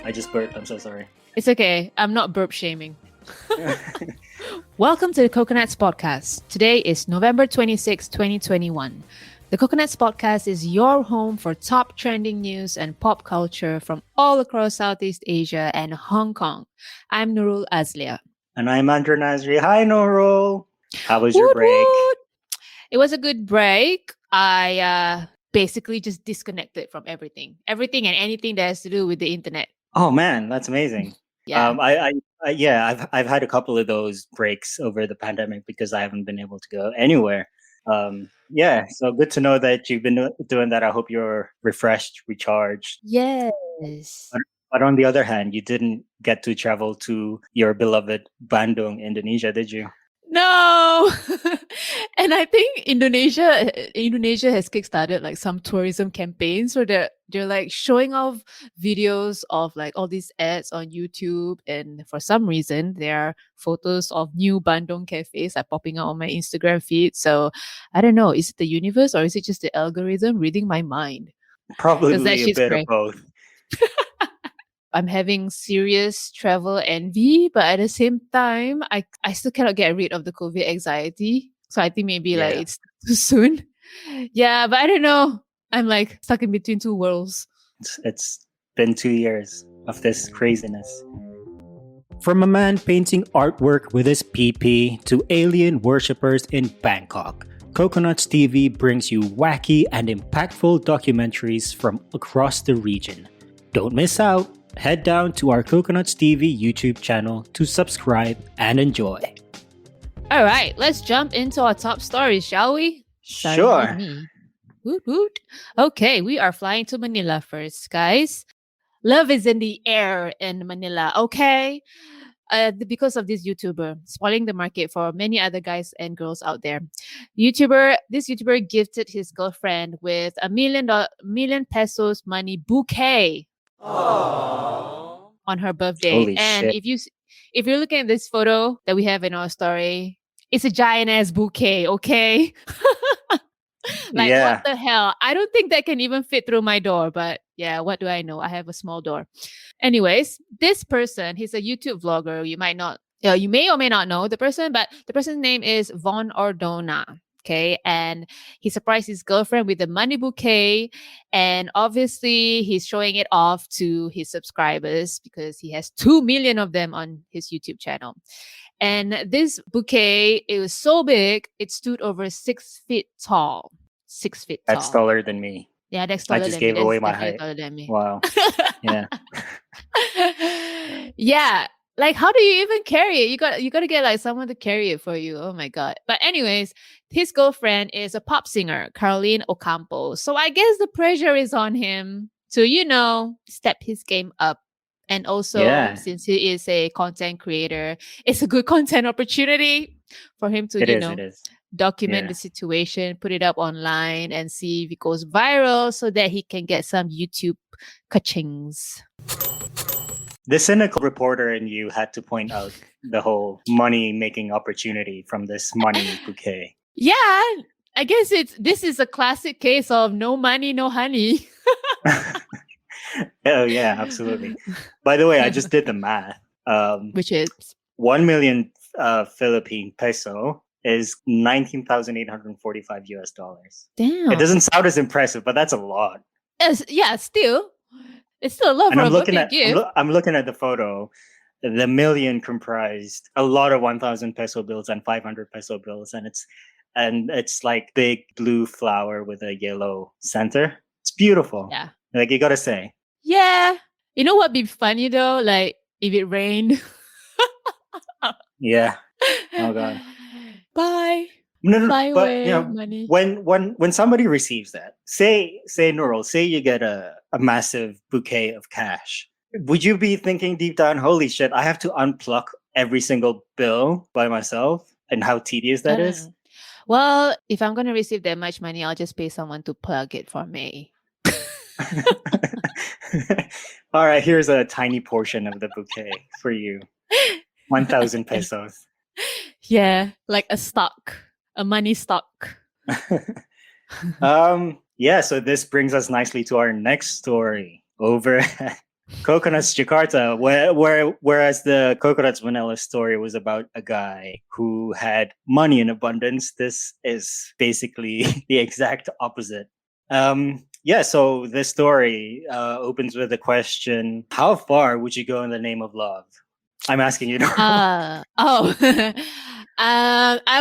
I just burped. I'm so sorry. It's okay. I'm not burp shaming. Welcome to the Coconuts Podcast. Today is November 26, 2021. The Coconuts Podcast is your home for top trending news and pop culture from all across Southeast Asia and Hong Kong. I'm Nurul Azlia. And I'm Andrew Nazri. Hi, Nurul. How was your Woot break? woot. It was a good break. I basically just disconnected from everything and anything that has to do with the internet. Oh man, that's amazing. Yeah. I've had a couple of those breaks over the pandemic because I haven't been able to go anywhere. So good to know that you've been doing that. I hope you're refreshed, recharged. Yes. But on the other hand, you didn't get to travel to your beloved Bandung, Indonesia, did you? No. And I think Indonesia has kickstarted like some tourism campaigns where they're like showing off videos of like all these ads on YouTube, and for some reason there are photos of new Bandung cafes are popping out on my Instagram feed. So I don't know, is it the universe or is it just the algorithm reading my mind? Probably That a bit of both. I'm having serious travel envy, but at the same time, I still cannot get rid of the COVID anxiety. So I think maybe like it's too soon. Yeah, but I don't know. I'm like stuck in between two worlds. It's been 2 years of this craziness. From a man painting artwork with his PP to alien worshippers in Bangkok, Coconuts TV brings you wacky and impactful documentaries from across the region. Don't miss out. Head down to our Coconuts TV YouTube channel to subscribe and enjoy. All right, let's jump into our top stories, shall we? Sure. Woot woot. Okay, we are flying to Manila first, guys. Love is in the air in Manila, okay? Because of this YouTuber spoiling the market for many other guys and girls out there. This YouTuber gifted his girlfriend with $1 million pesos money bouquet. Aww. On her birthday. Holy and shit. if you're looking at this photo that we have in our story, it's a giant ass bouquet, okay? What the hell? I don't think that can even fit through my door, but yeah, what do I know? I have a small door. Anyways, this person, he's a YouTube vlogger. You may or may not know the person, but the person's name is Von Ordona. Okay, and he surprised his girlfriend with a money bouquet, and obviously he's showing it off to his subscribers because he has 2 million of them on his YouTube channel. And this bouquet, it was so big, it stood over 6 feet tall. 6 feet tall. That's taller than me. Yeah, that's taller than me. I just gave away my height. Taller than me. Wow. Yeah. Yeah. Like, how do you even carry it? You got to get like someone to carry it for you. Oh my God. But anyways, his girlfriend is a pop singer, Caroline Ocampo. So I guess the pressure is on him to, step his game up. And also, since he is a content creator, it's a good content opportunity for him to, document the situation, put it up online and see if it goes viral so that he can get some YouTube ka-chings. The cynical reporter in you had to point out the whole money-making opportunity from this money bouquet. Yeah, I guess this is a classic case of no money, no honey. Oh, yeah, absolutely. By the way, I just did the math. Which is? 1 million Philippine peso is $19,845 US. Damn. It doesn't sound as impressive, but that's a lot. Yeah, still. It's still a lot for a birthday gift. I'm looking at the photo. The million comprised a lot of 1,000 peso bills and 500 peso bills, and it's like big blue flower with a yellow center. It's beautiful. Yeah, like you gotta say. Yeah, you know what'd be funny though? Like if it rained. Yeah. Oh God. Bye. No, fly away, money. When somebody receives that, say Nurul, say you get a massive bouquet of cash, would you be thinking deep down, holy shit, I have to unpluck every single bill by myself, and how tedious that is? Well, if I'm gonna receive that much money, I'll just pay someone to plug it for me. All right, here's a tiny portion of the bouquet for you. 1,000 pesos. Yeah, like a stock. A money stock. So this brings us nicely to our next story. Over Coconuts Jakarta, whereas the Coconuts Vanilla story was about a guy who had money in abundance, this is basically the exact opposite. Yeah, so this story opens with the question: how far would you go in the name of love? I'm asking you, Nora. I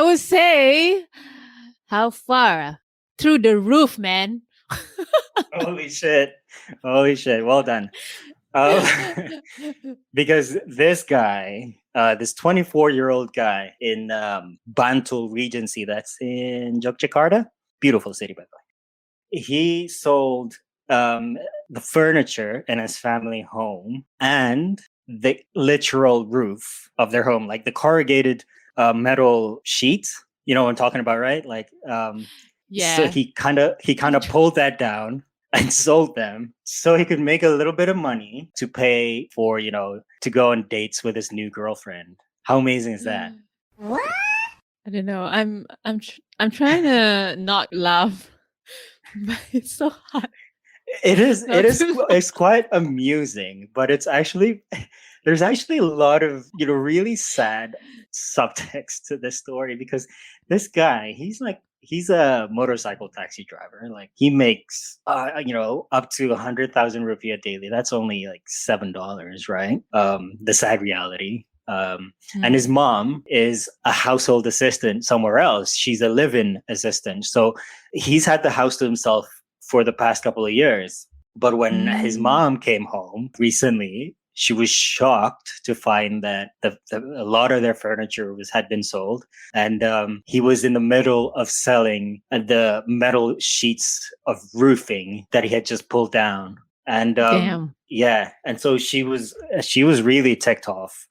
would say, how far? Through the roof, man. Holy shit! Holy shit! Well done. Because this guy, this 24-year-old guy in Bantul Regency, that's in Yogyakarta, beautiful city, by the way. He sold the furniture in his family home and the literal roof of their home, like the corrugated metal sheets. You know what I'm talking about, right? Like, so Yeah. he kind of pulled that down and sold them so he could make a little bit of money to pay for, to go on dates with his new girlfriend. How amazing is that? What? I don't know. I'm trying to not laugh, but it's so hard. Not to laugh. It's quite amusing, but it's actually there's actually a lot of, really sad subtext to this story because this guy, he's a motorcycle taxi driver. Like he makes up to 100,000 rupiah daily. That's only like $7, right? The sad reality. And his mom is a household assistant somewhere else. She's a live-in assistant. So he's had the house to himself for the past couple of years. But when his mom came home recently, she was shocked to find that a lot of their furniture had been sold. And he was in the middle of selling the metal sheets of roofing that he had just pulled down. And Damn. yeah, and so she was really ticked off.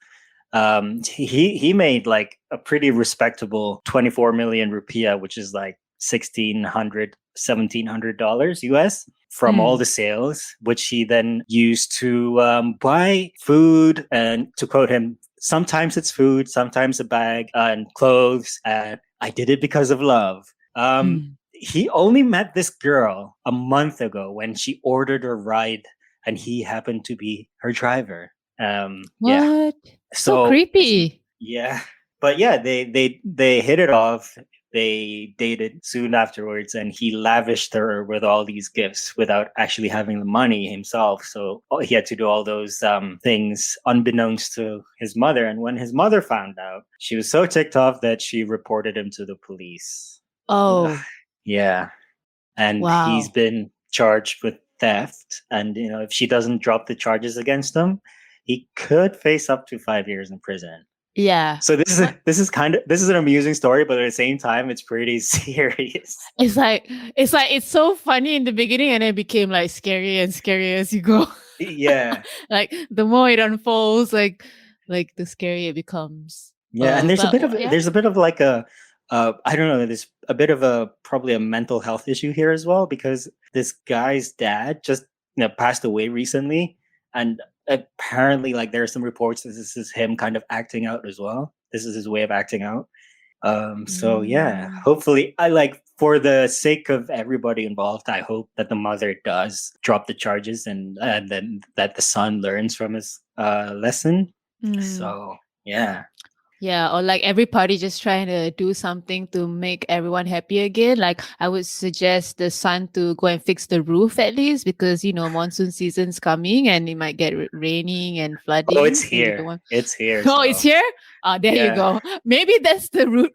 He made like a pretty respectable 24 million rupiah, which is like $1,700 US from all the sales, which he then used to buy food. And to quote him, sometimes it's food, sometimes a bag and clothes. And I did it because of love. He only met this girl a month ago when she ordered a ride and he happened to be her driver. What? Yeah. So creepy. Yeah. But yeah, they hit it off. They dated soon afterwards, and he lavished her with all these gifts without actually having the money himself. So he had to do all those things unbeknownst to his mother. And when his mother found out, she was so ticked off that she reported him to the police. Oh. Yeah. And he's been charged with theft. And, if she doesn't drop the charges against him, he could face up to 5 years in prison. Yeah. So this is an amusing story, but at the same time, it's pretty serious. It's so funny in the beginning, and it became like scary and scary as you go. Yeah. Like the more it unfolds, like the scarier it becomes. Yeah, and there's a bit of like a I don't know, there's a bit of a probably a mental health issue here as well, because this guy's dad just passed away recently, and apparently like there are some reports that this is him kind of acting out as well. This is his way of acting out. So yeah, hopefully, for the sake of everybody involved, I hope that the mother does drop the charges and then that the son learns from his lesson. So yeah. Yeah, or like every party just trying to do something to make everyone happy again. Like I would suggest the son to go and fix the roof at least, because monsoon season's coming and it might get raining and flooding. Oh, it's here. It's here. Oh, it's here? There you go. Maybe that's the root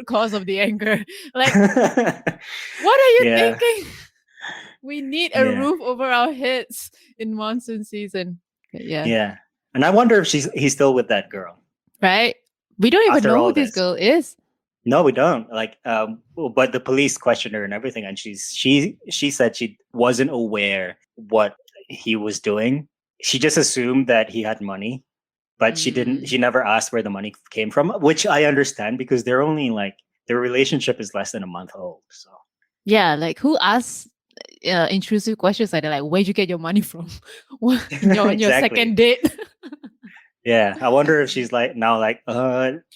cause of the anger. Like, what are you thinking? We need a roof over our heads in monsoon season. Okay, yeah. Yeah. And I wonder if he's still with that girl. Right? We don't even know who this girl is. No, we don't. But the police questioned her and everything, and she said she wasn't aware what he was doing. She just assumed that he had money, but she never asked where the money came from, which I understand because they're only their relationship is less than a month old. So yeah, like who asks intrusive questions like that? Like, where'd you get your money from? on your second date? Yeah, I wonder if she's now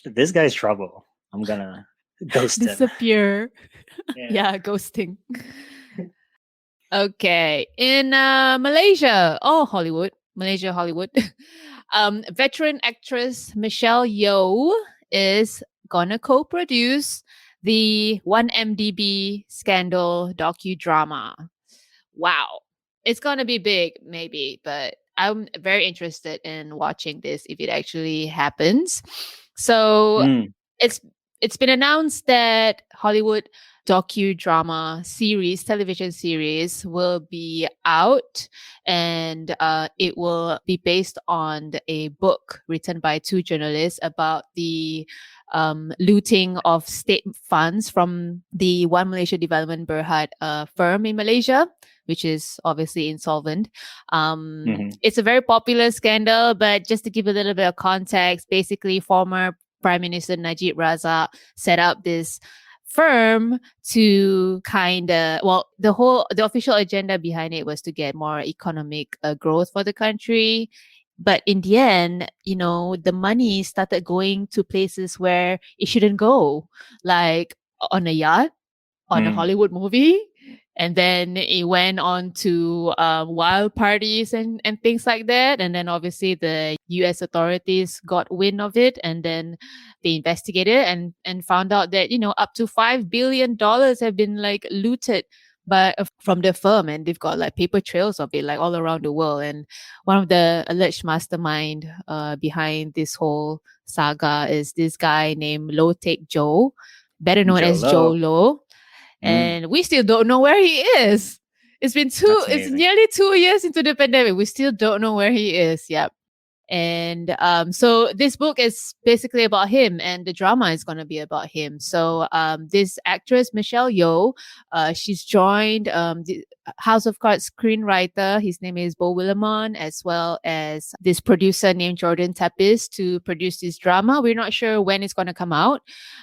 this guy's trouble. I'm gonna ghost him. Disappear. Yeah, ghosting. Okay. In Malaysia, Hollywood, Malaysia, Hollywood. Veteran actress Michelle Yeoh is gonna co-produce the 1MDB scandal docudrama. Wow. It's gonna be big, maybe, but I'm very interested in watching this if it actually happens. So it's it's been announced that Hollywood docudrama series, television series, will be out, and it will be based on a book written by two journalists about the looting of state funds from the One Malaysia Development Berhad firm in Malaysia, which is obviously insolvent. It's a very popular scandal, but just to give a little bit of context, basically former Prime Minister Najib Razak set up this firm to the official agenda behind it was to get more economic growth for the country. But in the end, the money started going to places where it shouldn't go, like on a yacht, on a Hollywood movie. And then it went on to wild parties and things like that. And then obviously the US authorities got wind of it, and then they investigated and found out that, up to $5 billion have been like looted from the firm, and they've got like paper trails of it like all around the world. And one of the alleged mastermind behind this whole saga is this guy named Lo Tek Joe, better known as Joe Lo. And we still don't know where he is. It's nearly 2 years into the pandemic. We still don't know where he is. Yep. And so this book is basically about him, and the drama is going to be about him. So this actress, Michelle Yeoh, she's joined the House of Cards screenwriter. His name is Bo Willimon, as well as this producer named Jordan Tapis to produce this drama. We're not sure when it's going to come out,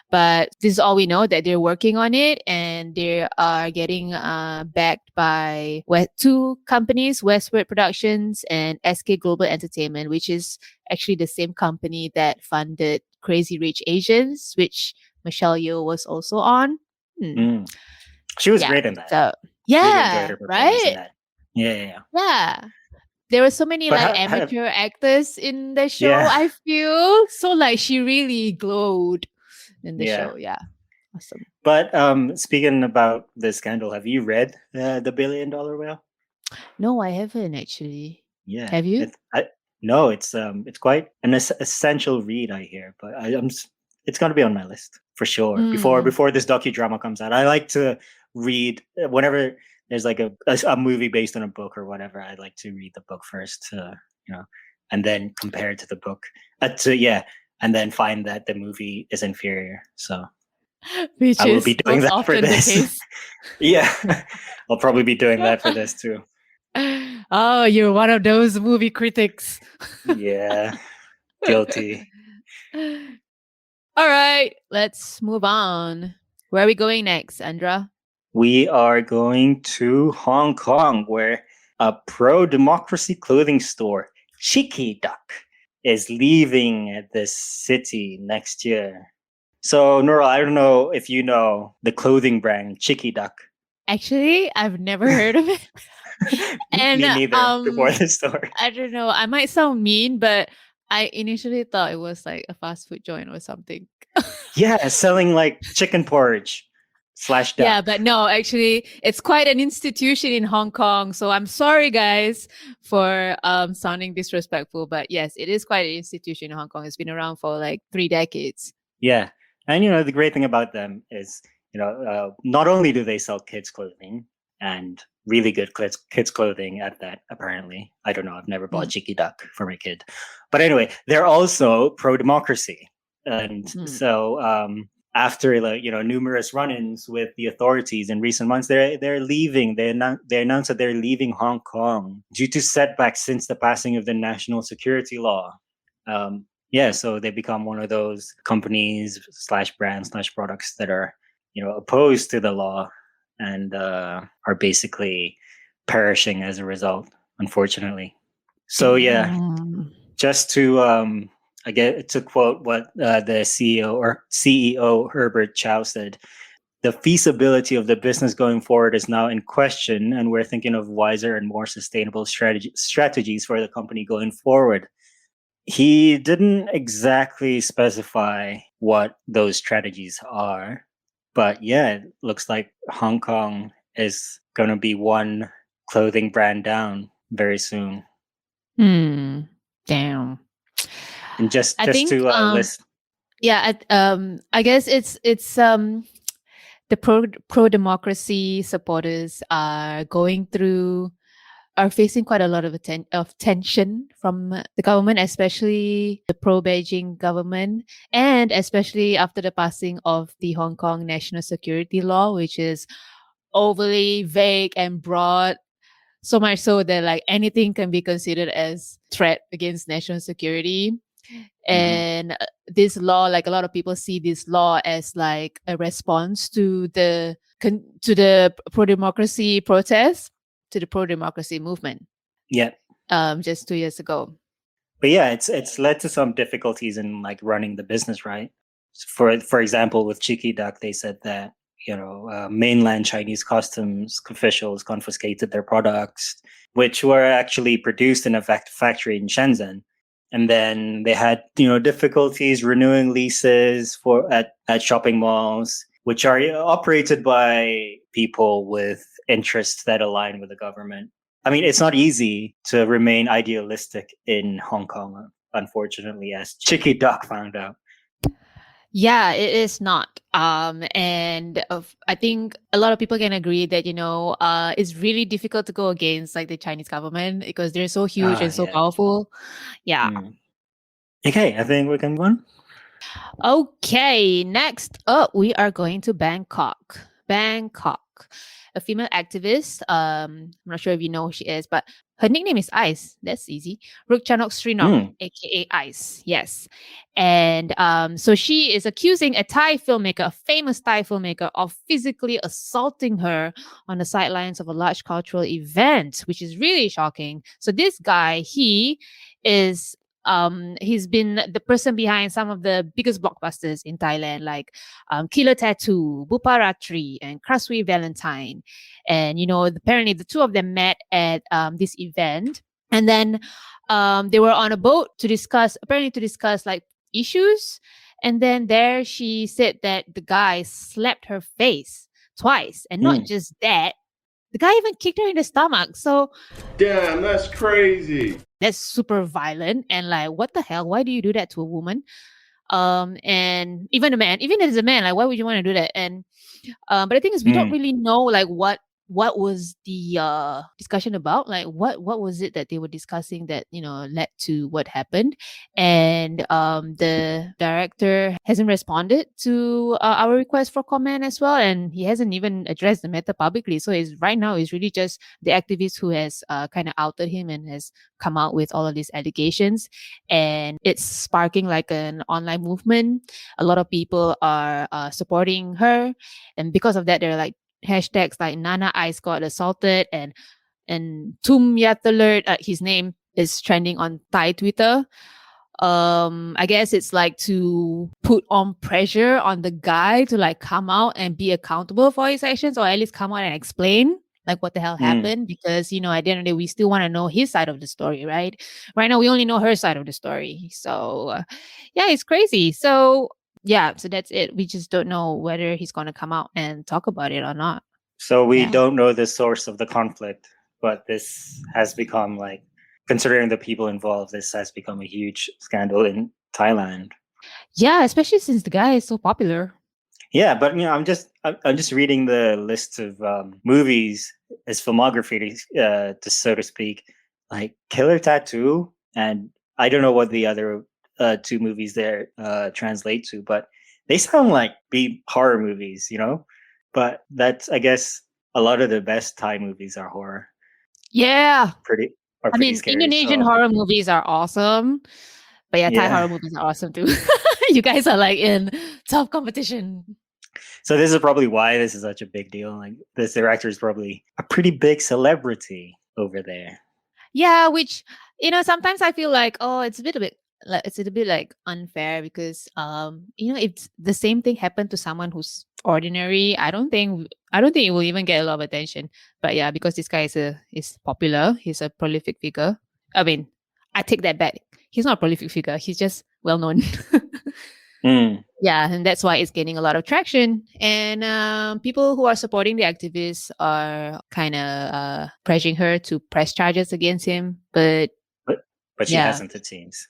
but this is all we know, that they're working on it, and they are getting backed by two companies, Westward Productions and SK Global Entertainment, which is actually the same company that funded Crazy Rich Asians, which Michelle Yeoh was also on. She was great in that. So, really enjoyed her performance in that. Yeah. There were so many amateur actors in the show. Yeah. I feel so like she really glowed in the show. Yeah. Awesome. But speaking about the scandal, have you read The $1 Billion Whale? No, I haven't actually. Yeah. Have you? No, it's quite an essential read, I hear. But it's going to be on my list for sure. Before this docudrama comes out, I like to read whenever there's like a movie based on a book or whatever. I like to read the book first, and then compare it to the book. And then find that the movie is inferior. So which I will be doing that for this. The case. Yeah, I'll probably be doing that for this too. Oh, you're one of those movie critics. Yeah, guilty. All right, let's move on. Where are we going next, Andra? We are going to Hong Kong, where a pro-democracy clothing store, Cheeky Duck, is leaving the city next year. So, Nora, I don't know if you know the clothing brand Cheeky Duck. Actually, I've never heard of it. And me neither, before this story. I don't know. I might sound mean, but I initially thought it was like a fast food joint or something. Yeah, selling like chicken porridge / duck. Yeah, but no, actually, it's quite an institution in Hong Kong. So I'm sorry, guys, for sounding disrespectful. But yes, it is quite an institution in Hong Kong. It's been around for like 3 decades. Yeah. And, the great thing about them is, not only do they sell kids' clothing and really good kids' clothing at that, apparently. I don't know. I've never bought Cheeky Duck for my kid. But anyway, they're also pro-democracy. And so after numerous run-ins with the authorities in recent months, they're leaving. They announced that they're leaving Hong Kong due to setbacks since the passing of the national security law. So they become one of those companies / brands / products that are opposed to the law and are basically perishing as a result, unfortunately. So just to to quote what the CEO Herbert Chow said, the feasibility of the business going forward is now in question, and we're thinking of wiser and more sustainable strategies for the company going forward. He didn't exactly specify what those strategies are, but yeah, it looks like Hong Kong is going to be one clothing brand down very soon. Damn. And just I think to list, yeah, I guess it's the pro democracy supporters are facing quite a lot of tension from the government, especially the pro Beijing government, and especially after the passing of the Hong Kong national security law, which is overly vague and broad, so much so that like anything can be considered as threat against national security. And this law, like a lot of people see this law as like a response to the pro democracy protest, to the pro democracy movement. Yeah. Just 2 years ago. But yeah, it's led to some difficulties in like running the business, right? For example, with Cheeky Duck, they said that mainland Chinese customs officials confiscated their products, which were actually produced in a factory in Shenzhen. And then they had difficulties renewing leases at shopping malls, which are operated by people with interests that align with the government. I mean, it's not easy to remain idealistic in Hong Kong, unfortunately, as Chicky Duck found out. Yeah, it is not. And I think a lot of people can agree that, it's really difficult to go against like the Chinese government because they're so huge and so powerful. Yeah. Okay, I think we can move on. Okay, next up, we are going to Bangkok. A female activist. I'm not sure if you know who she is, but her nickname is Ice. That's easy. Rukchanok Srinong, aka Ice. Yes. And so she is accusing a famous Thai filmmaker, of physically assaulting her on the sidelines of a large cultural event, which is really shocking. So this guy, he's been the person behind some of the biggest blockbusters in Thailand, like Killer Tattoo, Buparatri, and Krasui Valentine. And, apparently the two of them met at this event. And then they were on a boat to discuss like issues. And then there she said that the guy slapped her face twice. And not just that, the guy even kicked her in the stomach. So, damn, that's crazy. That's super violent. And like, what the hell? Why do you do that to a woman? And even as a man, like, why would you want to do that? And but the thing is, we don't really know like what was the discussion about. Like, what was it that they were discussing that led to what happened? And the director hasn't responded to our request for comment as well, and he hasn't even addressed the matter publicly. So right now it's really just the activist who has kind of outed him and has come out with all of these allegations, and it's sparking like an online movement. A lot of people are supporting her, and because of that, they're like hashtags like Nana Ice got assaulted and Tum Yat alert, his name is trending on Thai Twitter. I guess it's like to put on pressure on the guy to like come out and be accountable for his actions, or at least come out and explain like what the hell happened, because at the end of the day we still want to know his side of the story, right? Right now we only know her side of the story. So yeah, it's crazy. So yeah, so that's it. We just don't know whether he's going to come out and talk about it or not. So we don't know the source of the conflict, but this has become like, considering the people involved, this has become a huge scandal in Thailand. Yeah, especially since the guy is so popular. Yeah, but I'm just reading the list of movies, his filmography, so to speak, like Killer Tattoo, and I don't know what the other two movies there translate to, but they sound like B horror movies, But that's, I guess, a lot of the best Thai movies are horror. Yeah, pretty scary. Indonesian horror movies are awesome, but Thai horror movies are awesome too. You guys are like in tough competition. So this is probably why this is such a big deal. Like, this director is probably a pretty big celebrity over there. Yeah, which sometimes I feel like, it's a bit like unfair, because it's the same thing happened to someone who's ordinary. I don't think it will even get a lot of attention. But yeah, because this guy is popular, he's a prolific figure. I mean, I take that back. He's not a prolific figure. He's just well known. Mm. Yeah, and that's why it's gaining a lot of traction. And people who are supporting the activists are kind of pressuring her to press charges against him. But But she yeah, hasn't, it seems.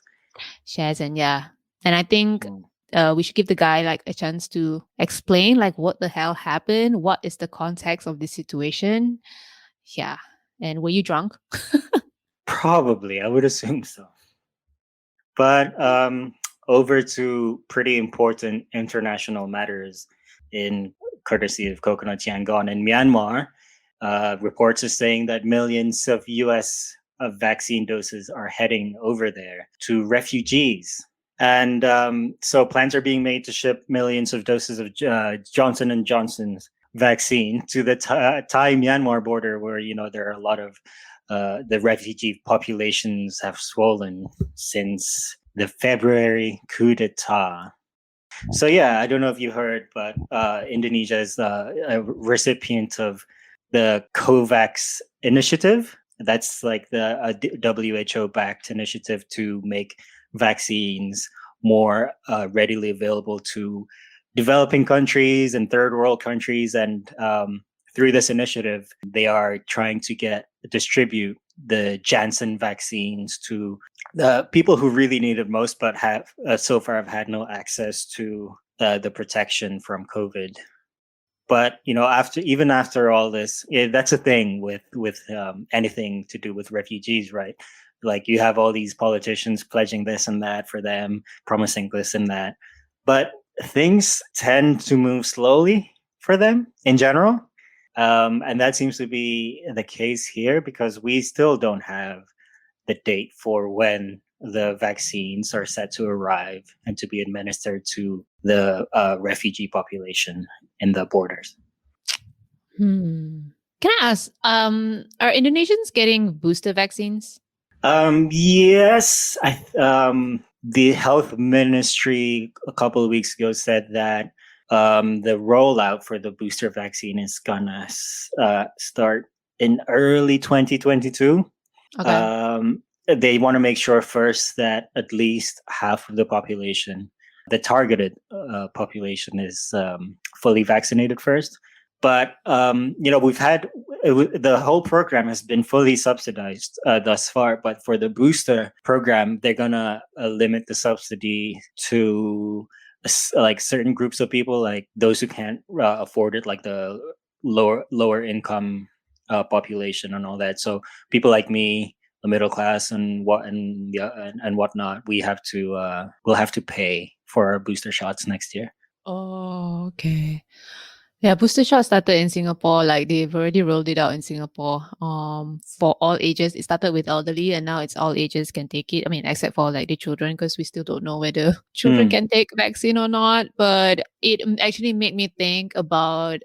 she hasn't. Yeah, and I think Mm. we should give the guy like a chance to explain like what the hell happened, what is the context of this situation. Yeah, and were you drunk? Probably, I would assume so. But over to pretty important international matters in courtesy of Coconut Yangon in Myanmar. Reports are saying that millions of U.S. Vaccine doses are heading over there to refugees. And so plans are being made to ship millions of doses of Johnson & Johnson's vaccine to the Thai-Myanmar border, where, there are a lot of the refugee populations have swollen since the February coup d'etat. So yeah, I don't know if you heard, but Indonesia is a recipient of the COVAX initiative. That's like the WHO-backed initiative to make vaccines more readily available to developing countries and third world countries. And through this initiative, they are trying to distribute the Janssen vaccines to the people who really need it most, but have so far have had no access to the protection from COVID. But after all this, that's a thing with anything to do with refugees, right? Like you have all these politicians pledging this and that for them, promising this and that, but things tend to move slowly for them in general, and that seems to be the case here because we still don't have the date for when the vaccines are set to arrive and to be administered to the refugee population in the borders. Can I ask, are Indonesians getting booster vaccines? Yes, the health ministry a couple of weeks ago said that the rollout for the booster vaccine is gonna start in early 2022. Okay. They want to make sure first that at least half of the population, the targeted population, is fully vaccinated first. But we've had the whole program has been fully subsidized thus far. But for the booster program, they're gonna limit the subsidy to like certain groups of people, like those who can't afford it, like the lower income population and all that. So people like me, the middle class, and whatnot, we'll have to pay for our booster shots next year. Oh, okay. Yeah, booster shot started in Singapore. Like they've already rolled it out in Singapore. For all ages. It started with elderly, and now it's all ages can take it. I mean, except for like the children, because we still don't know whether children can take vaccine or not. But it actually made me think about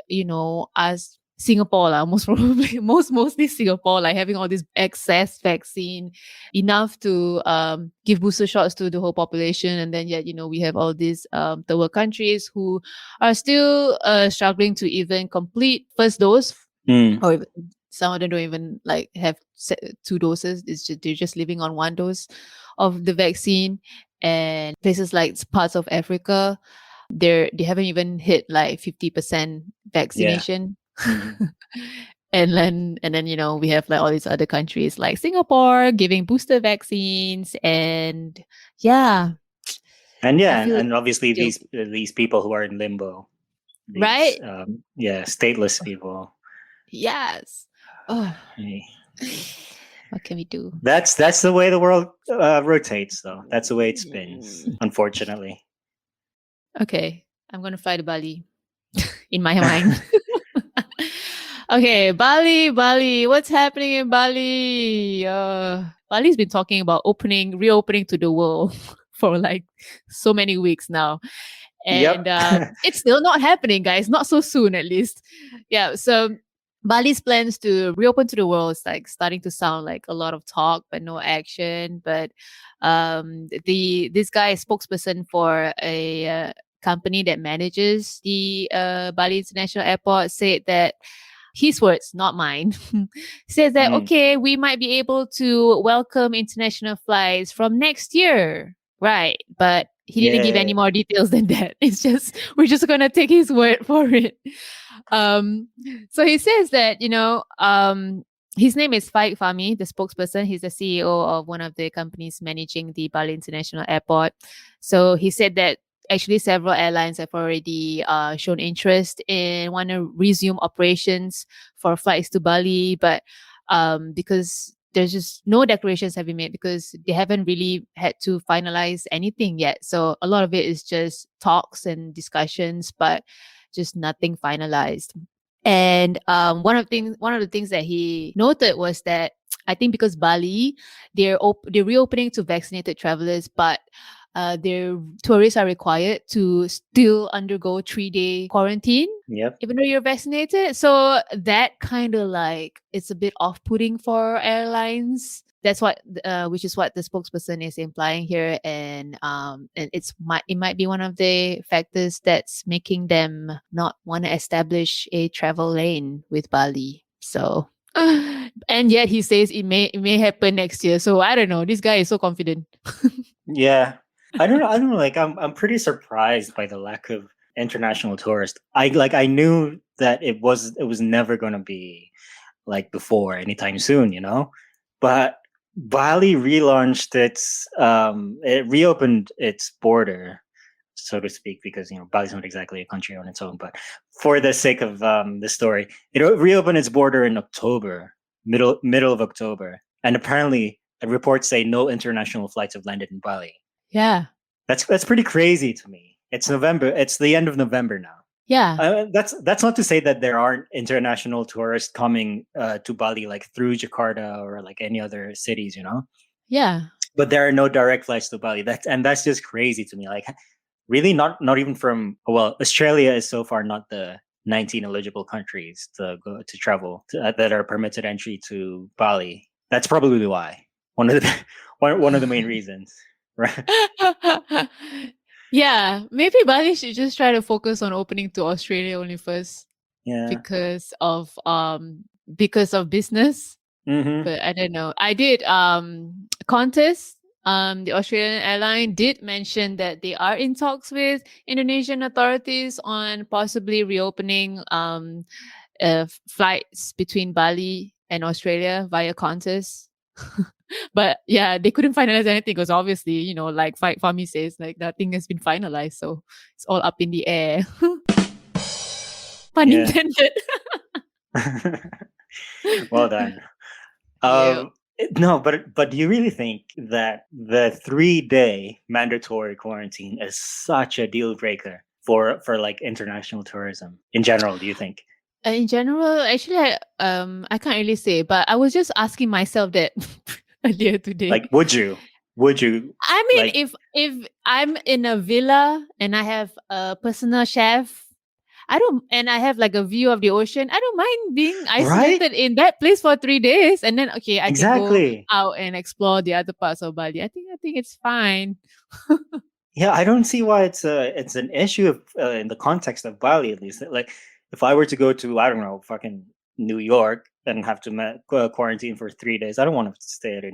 us. Singapore, most probably, mostly Singapore, like having all this excess vaccine, enough to give booster shots to the whole population, and then yet we have all these third world countries who are still struggling to even complete first dose, or some of them don't even like have 2 doses. They're just living on 1 dose of the vaccine, and places like parts of Africa, they haven't even hit like 50% vaccination. Mm-hmm. and then we have like all these other countries like Singapore giving booster vaccines, and and obviously these people who are in limbo, right? Stateless people. Yes. Oh, Hey. what can we do? That's the way the world rotates, though. That's the way it spins, unfortunately. Okay, I'm gonna fly to Bali in my mind. Okay, Bali. What's happening in Bali? Bali's been talking about reopening to the world for like so many weeks now. And it's still not happening, guys. Not so soon, at least. Yeah, so Bali's plans to reopen to the world is like starting to sound like a lot of talk but no action. But this guy is spokesperson for a company that manages the Bali International Airport said that his words, not mine, says that, okay, we might be able to welcome international flights from next year. Right. But he didn't give any more details than that. It's just, we're just going to take his word for it. So he says that, his name is Faik Fahmi, the spokesperson. He's the CEO of one of the companies managing the Bali International Airport. So he said that actually several airlines have already shown interest in want to resume operations for flights to Bali, but because there's just no declarations have been made because they haven't really had to finalize anything yet. So a lot of it is just talks and discussions, but just nothing finalized. And one of the things that he noted was that I think because Bali, they're reopening to vaccinated travelers, but their tourists are required to still undergo 3-day quarantine. Yep. Even though you're vaccinated. So that kind of like, it's a bit off-putting for airlines. That's what, which is what the spokesperson is implying here. And it might be one of the factors that's making them not want to establish a travel lane with Bali. So, and yet he says it may happen next year. So I don't know. This guy is so confident. Yeah. I don't know. Like I'm pretty surprised by the lack of international tourists. I knew that it was never going to be like before anytime soon, but Bali relaunched it reopened its border, so to speak, because Bali's not exactly a country on its own, but for the sake of the story, it reopened its border in October, middle of October, and apparently reports say no international flights have landed in Bali. Yeah. That's pretty crazy to me. It's November. It's the end of November now. Yeah. That's not to say that there aren't international tourists coming to Bali like through Jakarta or like any other cities, Yeah. But there are no direct flights to Bali. That's just crazy to me. Like really not even from, well, Australia is so far not the 19 eligible countries to go to travel that are permitted entry to Bali. That's probably why. One of the main reasons. Right. Yeah, maybe Bali should just try to focus on opening to Australia only first. Yeah. Because of business. But I don't know. I did Qantas, the Australian airline did mention that they are in talks with Indonesian authorities on possibly reopening flights between Bali and Australia via Qantas. But yeah, they couldn't finalize anything because obviously, like Fahmi says, like nothing has been finalized. So it's all up in the air. Pun intended. Well done. Yep. No, but do you really think that the 3-day mandatory quarantine is such a deal breaker for like international tourism in general? Do you think? In general, actually, I can't really say, but I was just asking myself that earlier today. Like, would you? I mean, if I'm in a villa and I have a personal chef, and I have like a view of the ocean, I don't mind being isolated in that place for 3 days. And then, okay, I can go out and explore the other parts of Bali. I think it's fine. Yeah, I don't see why it's an issue in the context of Bali, at least. Like, if I were to go to, I don't know, fucking New York and have to quarantine for 3 days, I don't want to stay at a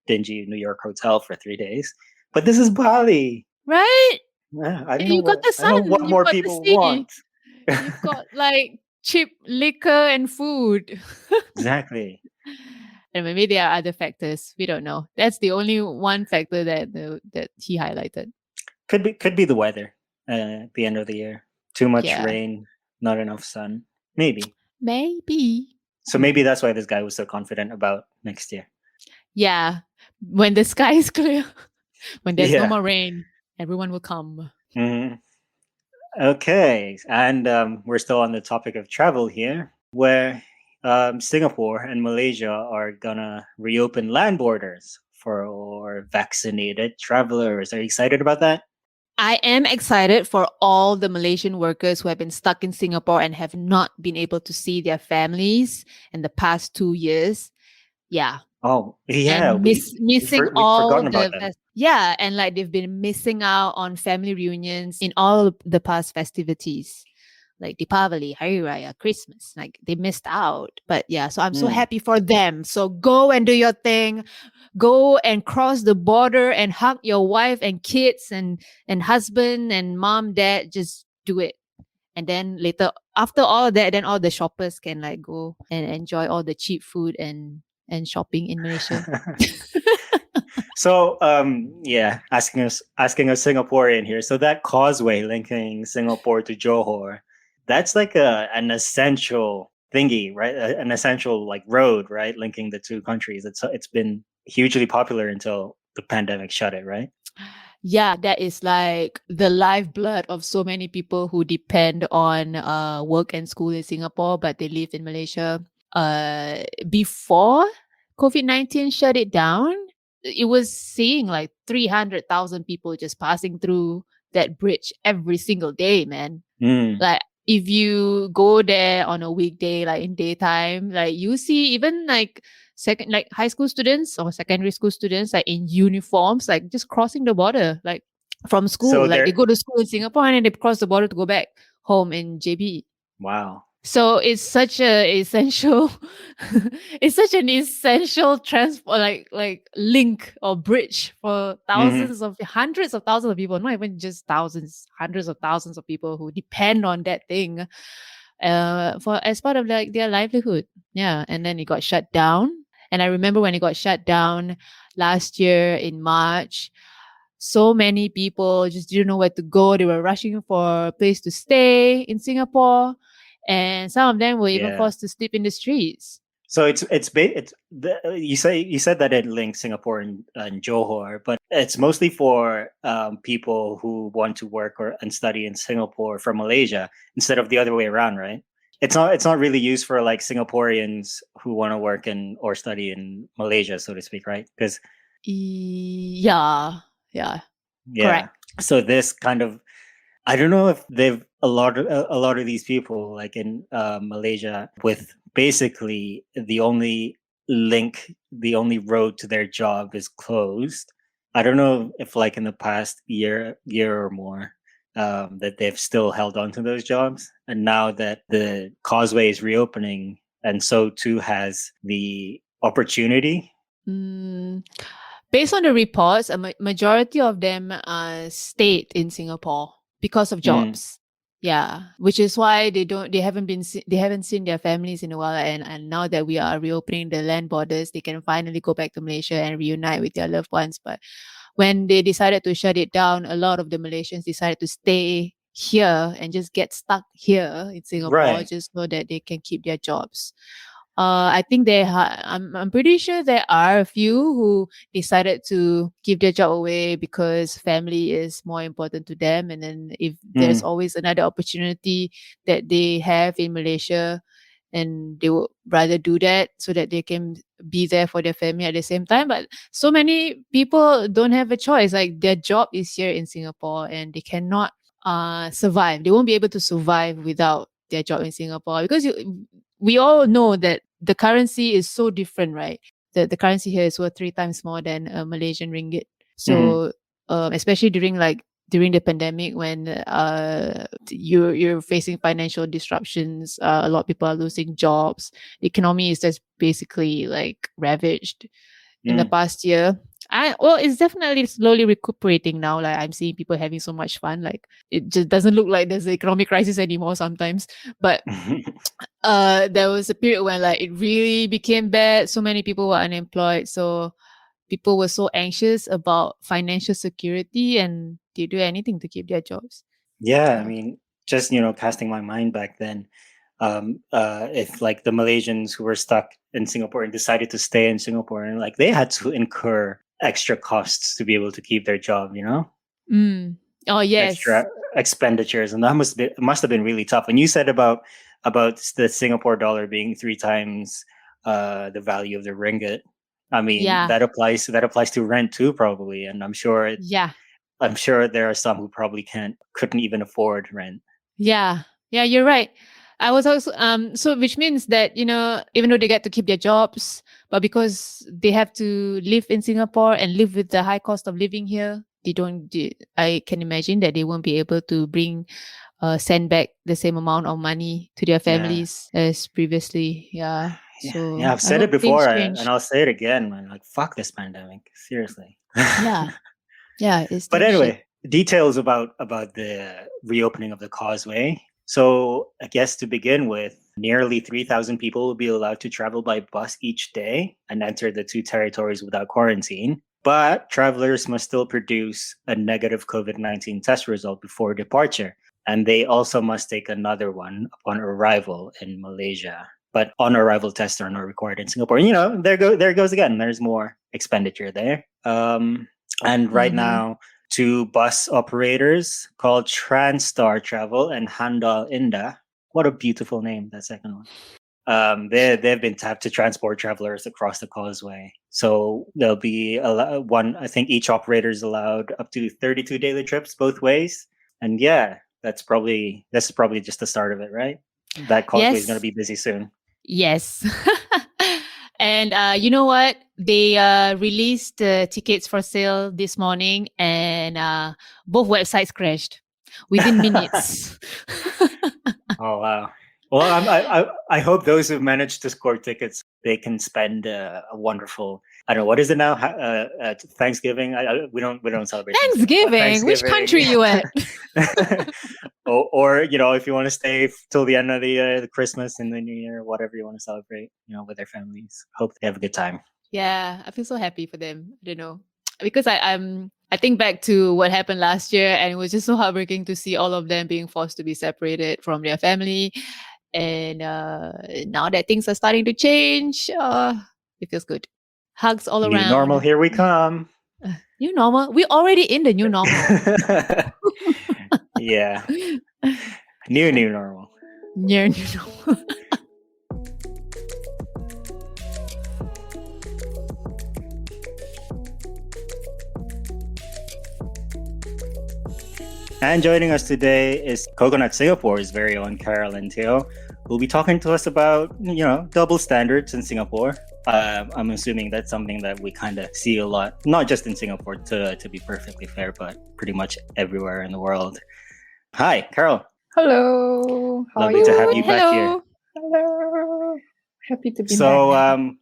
dingy New York hotel for 3 days. But this is Bali. Right? Yeah, I don't you got the sun. I don't know what more people want. You've got like cheap liquor and food. Exactly. And maybe there are other factors. We don't know. That's the only one factor that he highlighted. Could be the weather at the end of the year. Too much rain, not enough sun. Maybe. So maybe that's why this guy was so confident about next year. Yeah. When the sky is clear, when there's no more rain, everyone will come. Mm-hmm. Okay. And we're still on the topic of travel here, where Singapore and Malaysia are gonna reopen land borders for vaccinated travelers. Are you excited about that? I am excited for all the Malaysian workers who have been stuck in Singapore and have not been able to see their families in the past 2 years. Yeah. Oh, yeah. And missing all the Yeah, and like they've been missing out on family reunions in all the past festivities, like Deepavali, Hari Raya, Christmas. Like they missed out. But yeah, so I'm so Mm. happy for them. So go and do your thing. Go and cross the border and hug your wife and kids and husband and mom, dad. Just do it. And then later, after all of that, then all the shoppers can like go and enjoy all the cheap food and shopping in Malaysia. So yeah, asking a Singaporean here. So that causeway linking Singapore to Johor, that's like an essential thingy, right? An essential like road, right, linking the two countries. It's been hugely popular until the pandemic shut it, right? Yeah, that is like the lifeblood of so many people who depend on work and school in Singapore, but they live in Malaysia. Before COVID-19 shut it down, it was seeing like 300,000 people just passing through that bridge every single day, man. Mm. Like if you go there on a weekday, like in daytime, like you see even like high school students or secondary school students like in uniforms, like just crossing the border, like from school. So Like they there, go to school in Singapore and then they cross the border to go back home in JB. wow. So it's such a essential it's such an essential transport like link or bridge for Hmm. thousands of hundreds of thousands of people, not even just thousands, hundreds of thousands of people who depend on that thing for as part of like their livelihood. Yeah. And then it got shut down. And I remember when it got shut down last year in March, so many people just didn't know where to go. They were rushing for a place to stay in Singapore, and some of them were even Yeah. forced to sleep in the streets. So you said that it links Singapore and Johor, but it's mostly for people who want to work and study in Singapore from Malaysia instead of the other way around, right? It's not really used for like Singaporeans who want to work or study in Malaysia, so to speak, right? Because Yeah, yeah, yeah, correct. so this kind of, I don't know if they've a lot of these people like in Malaysia with basically the only road to their job is closed. I don't know if like in the past year or more that they've still held on to those jobs, and now that the causeway is reopening, and so too has the opportunity. Mm, based on the reports, a majority of them stayed in Singapore because of Mm, jobs. Yeah, which is why they haven't seen their families in a while, and now that we are reopening the land borders, they can finally go back to Malaysia and reunite with their loved ones. But when they decided to shut it down, a lot of the Malaysians decided to stay here and just get stuck here in Singapore right. just so that they can keep their jobs. I think I'm pretty sure there are a few who decided to give their job away because family is more important to them. And then if there's Mm, always another opportunity that they have in Malaysia, and they would rather do that so that they can be there for their family at the same time. But so many people don't have a choice. Like their job is here in Singapore and they cannot survive. They won't be able to survive without their job in Singapore because we all know that the currency is so different, right? The currency here is worth 3 times more than a Malaysian ringgit. mhm. So especially during the pandemic when you're facing financial disruptions, a lot of people are losing jobs. The economy is just basically like ravaged in the Mm. past year. It's definitely slowly recuperating now. Like I'm seeing people having so much fun. Like it just doesn't look like there's an economic crisis anymore sometimes. But there was a period when like it really became bad. So many people were unemployed. So people were so anxious about financial security and they do anything to keep their jobs. Yeah, I Yeah. mean, just casting my mind back then, if like the Malaysians who were stuck in Singapore and decided to stay in Singapore, and like they had to incur extra costs to be able to keep their job, Mm. Oh yes. extra expenditures, and that must have been really tough. And you said about the Singapore dollar being 3 times the value of the ringgit. I mean, Yeah. that applies to rent too, probably, and Yeah. I'm sure there are some who probably couldn't even afford rent. Yeah. Yeah, you're right. I was also so which means that, even though they get to keep their jobs, but because they have to live in Singapore and live with the high cost of living here, I can imagine that they won't be able to send back the same amount of money to their families as previously. Yeah. So Yeah, I've I said it hope things before, and change. I'll say it again, man. Like, fuck this pandemic. Seriously. Yeah. Yeah. It's But still shit. anyway, details about the reopening of the causeway. So I guess to begin with, nearly 3,000 people will be allowed to travel by bus each day and enter the two territories without quarantine. But travelers must still produce a negative COVID-19 test result before departure. And they also must take another one upon arrival in Malaysia. But on arrival tests are not required in Singapore. There goes again. There's more expenditure there. And right Mhm. now, two bus operators called Transtar Travel and Handal Indah. What a beautiful name, that second one. They've been tapped to transport travelers across the causeway. So there'll be one. I think each operator is allowed up to 32 daily trips both ways. And yeah, that's probably just the start of it, right? That causeway is going to Yes. be busy soon. Yes. And you know what? They released the tickets for sale this morning, and both websites crashed within minutes. Oh wow! Well, I hope those who've managed to score tickets, they can spend a wonderful. I don't know what is it now. Thanksgiving. We don't celebrate Thanksgiving, but Thanksgiving. Which country Thanksgiving. you at? or if you want to stay till the end of the Christmas and the New Year, whatever you want to celebrate, with their families. Hope they have a good time. Yeah, I feel so happy for them. I don't know, because I think back to what happened last year, and it was just so heartbreaking to see all of them being forced to be separated from their family. And now that things are starting to change, it feels good. Hugs all New normal, around. here we come. New normal. We're already in the new normal. Yeah, new normal. Near new normal. And joining us today is Coconut Singapore's very own Carolyn Teo, who'll be talking to us about, double standards in Singapore. I'm assuming that's something that we kind of see a lot, not just in Singapore, to be perfectly fair, but pretty much everywhere in the world. Hi, Carol. Hello, how are Lovely you? to have you back here. Hello. Hello, happy to be So, back.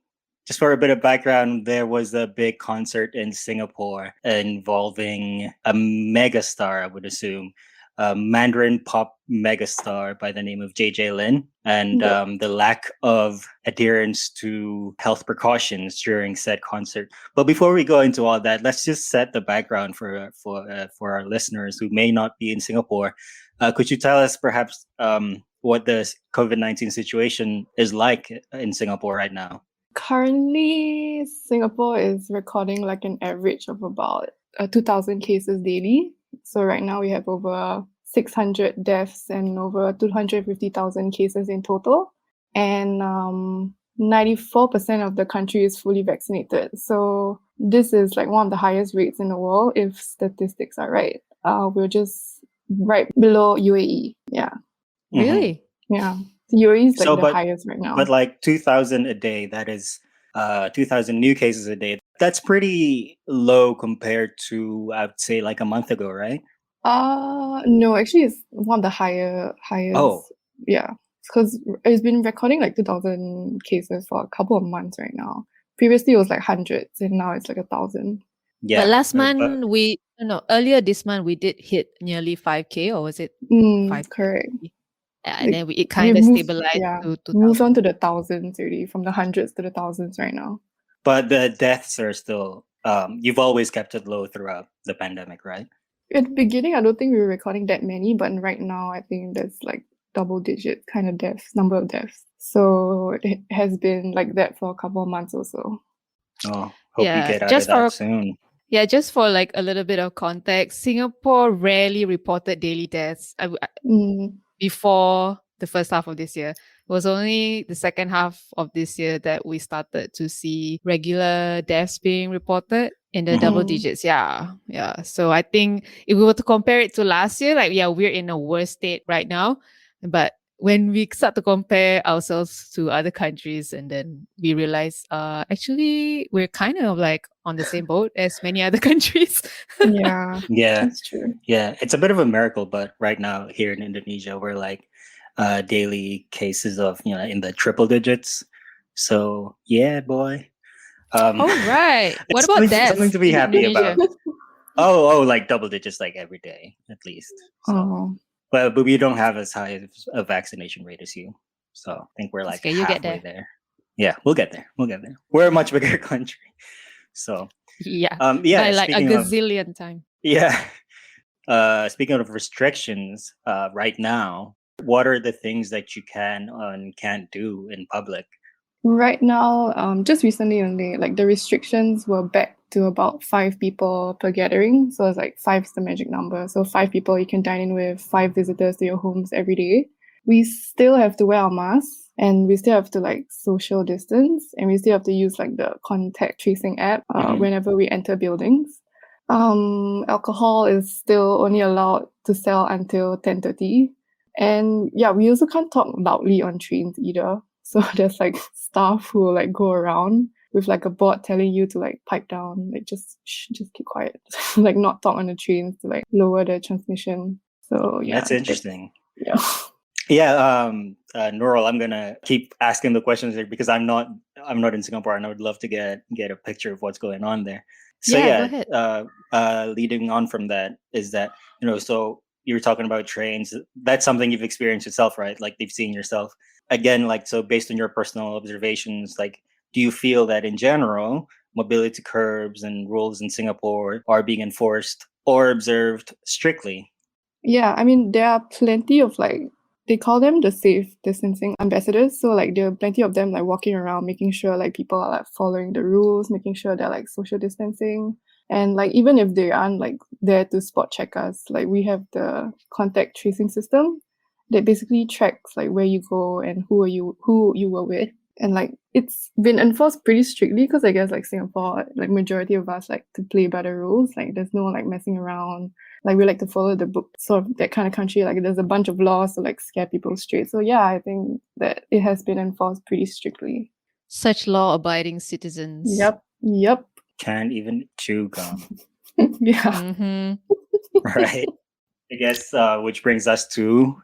just for a bit of background, there was a big concert in Singapore involving a megastar, I would assume, a Mandarin pop megastar by the name of JJ Lin, and Yep. the lack of adherence to health precautions during said concert. But before we go into all that, let's just set the background for our listeners who may not be in Singapore. Could you tell us perhaps what the COVID-19 situation is like in Singapore right now? Currently, Singapore is recording like an average of about 2,000 cases daily. So right now we have over 600 deaths and over 250,000 cases in total. And 94% of the country is fully vaccinated. So this is like one of the highest rates in the world if statistics are right. We're just right below UAE. Yeah. Really? Yeah. UAE is like So, the highest right now. but like 2,000 a day, that is 2,000 new cases a day. That's pretty low compared to, I'd say, like a month ago, right? No, actually, it's one of the highest. Oh, Yeah, because it's been recording like 2,000 cases for a couple of months right now. Previously, it was like hundreds, and now it's like 1,000. yeah. But last But month earlier this month we did hit nearly 5K, or was it 5? Correct. And then it We kind of moved, stabilized yeah, to moved 2,000. on to the thousands already, from the hundreds to the thousands right now. the deaths are still. You've always kept it low throughout the pandemic, right? At the beginning, I don't think we were recording that many, but right now, I think there's like double-digit kind of number of deaths. So it has been like that for a couple of months or so. Oh, hope we Yeah, get out of that soon. just for like a little bit of context, Singapore rarely reported daily deaths before the first half of this year. It was only the second half of this year that we started to see regular deaths being reported in the double digits. Yeah. So I think if we were to compare it to last year, we're in a worse state right now. But when we start to compare ourselves to other countries, and then we realize actually we're kind of like on the same boat as many other countries. Yeah, Yeah, that's true. yeah. It's a bit of a miracle, but right now here in Indonesia, we're like daily cases of in the triple digits. So yeah, boy. Oh, right. What It's about something deaths to be in happy Indonesia? about. Oh, like double digits, like every day at least. So, Oh, but we don't have as high a vaccination rate as you. So I think we're It's like okay, you get halfway there. there. Yeah, we'll get there. We'll get there. We're a much bigger country. So, Yeah, yeah. by like a Speaking of gazillion time. yeah, speaking of restrictions, right now, what are the things that you can and can't do in public? right now, just recently only, like the restrictions were back to about 5 people per gathering. So it's like five is the magic number. So 5 people you can dine in with, 5 visitors to your homes every day. We still have to wear our masks and we still have to like social distance and we still have to use like the contact tracing app Mhm. whenever we enter buildings. Alcohol is still only allowed to sell until 10:30. And yeah, we also can't talk loudly on trains either. So there's like staff who will like go around with like a board telling you to like pipe down, like just just keep quiet, like not talk on the trains to like lower the transmission. So yeah, That's interesting. yeah. Yeah, Nurul, I'm gonna keep asking the questions here because I'm not in Singapore, and I would love to get a picture of what's going on there. So Yeah, go yeah, ahead. leading on from that is that so you were talking about trains. That's something you've experienced yourself, right? Like you've seen yourself again. Like so, based on your personal observations, like do you feel that in general, mobility curbs and rules in Singapore are being enforced or observed strictly? Yeah, I mean, there are plenty of like, they call them the safe distancing ambassadors. So, like, there are plenty of them like walking around, making sure like people are like following the rules, making sure they're like social distancing. And like, even if they aren't like there to spot check us, like, we have the contact tracing system that basically tracks like where you go and who you were with. And like, it's been enforced pretty strictly because I guess like Singapore, like, majority of us like to play by the rules. Like, there's no like messing around, like we like to follow the book, sort of that kind of country. Like there's a bunch of laws to like scare people straight. So yeah, I think that it has been enforced pretty strictly. Such law-abiding citizens. Yep. Can't even chew gum. Yeah. Hmm. Right. I guess which brings us to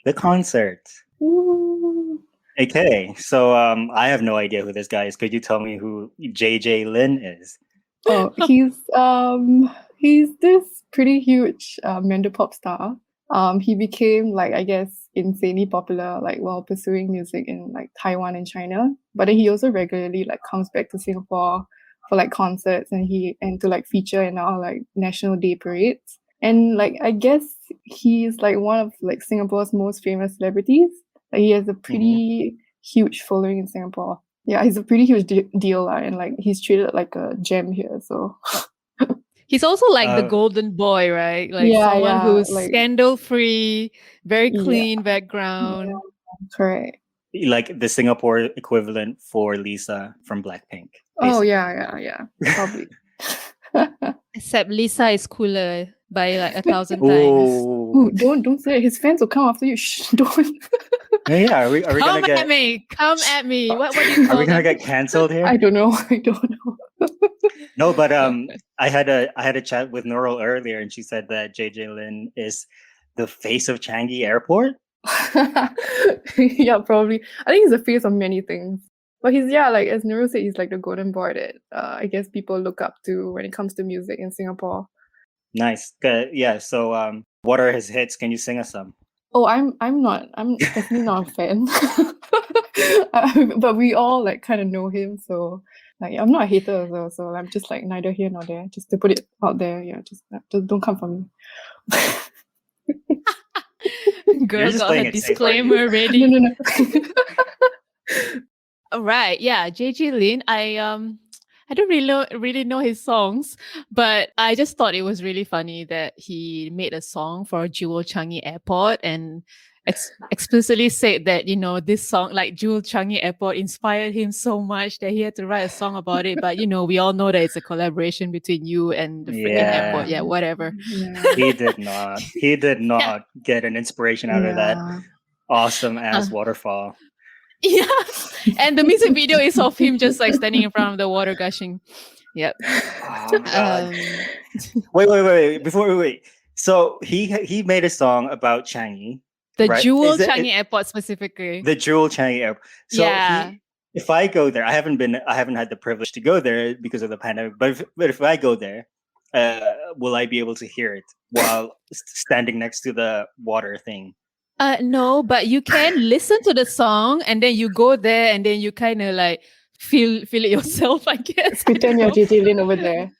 the concert. Ooh. Okay, so I have no idea who this guy is. Could you tell me who JJ Lin is? Oh, he's this pretty huge Mandopop star. He became like, I guess, insanely popular like while pursuing music in like Taiwan and China. But then he also regularly like comes back to Singapore for like concerts and to like feature in our like National Day parades. And like I guess he's like one of like Singapore's most famous celebrities. Like he has a pretty huge following in Singapore. Yeah, he's a pretty huge deal, and like he's treated like a gem here. So He's also like the Uh, golden boy, right? Like yeah, someone who's like scandal-free, very yeah, clean yeah, background. correct. like the Singapore equivalent for Lisa from Blackpink. Oh Basically. yeah, probably. Except Lisa is cooler by like 1,000 times. Ooh. Ooh, don't say it. His fans will come after you. Shh, don't. Yeah, are we gonna Come get at me. Come at me. What do you are call we gonna them? get canceled here? I don't know. I don't know. No, but I had a chat with Nurul earlier, and she said that JJ Lin is the face of Changi Airport. Yeah, probably. I think he's the face of many things. But he's, yeah, like as Nuru said, he's like the golden boy that I guess people look up to when it comes to music in Singapore. Nice. Yeah. So, what are his hits? Can you sing us some? Oh, I'm definitely not a fan. But we all like kind of know him, so like I'm not a hater as well. So I'm just like neither here nor there. Just to put it out there, yeah. Just don't come for me. Girl just got playing her it safe, aren't disclaimer ready. No. Right. Yeah. JJ Lin. I don't really know his songs, but I just thought it was really funny that he made a song for Jewel Changi Airport and explicitly said that, this song, like Jewel Changi Airport, inspired him so much that he had to write a song about it. But, we all know that it's a collaboration between you and the freaking airport. Yeah, whatever. Yeah. He did not. He did not get an inspiration out of that. Yeah. awesome ass waterfall. Yeah. And the music video is of him just like standing in front of the water gushing. Yep. Oh my god. Um, Wait. Wait. So he made a song about Changi, the right? Jewel Is it Changi Airport specifically. the Jewel Changi Airport? So Yeah. if I go there, I haven't had the privilege to go there because of the pandemic. But if I go there, will I be able to hear it while standing next to the water thing? No, but you can listen to the song and then you go there and then you kind of like feel it yourself, I guess. I Pretend don't you're know. JJ Lin over there.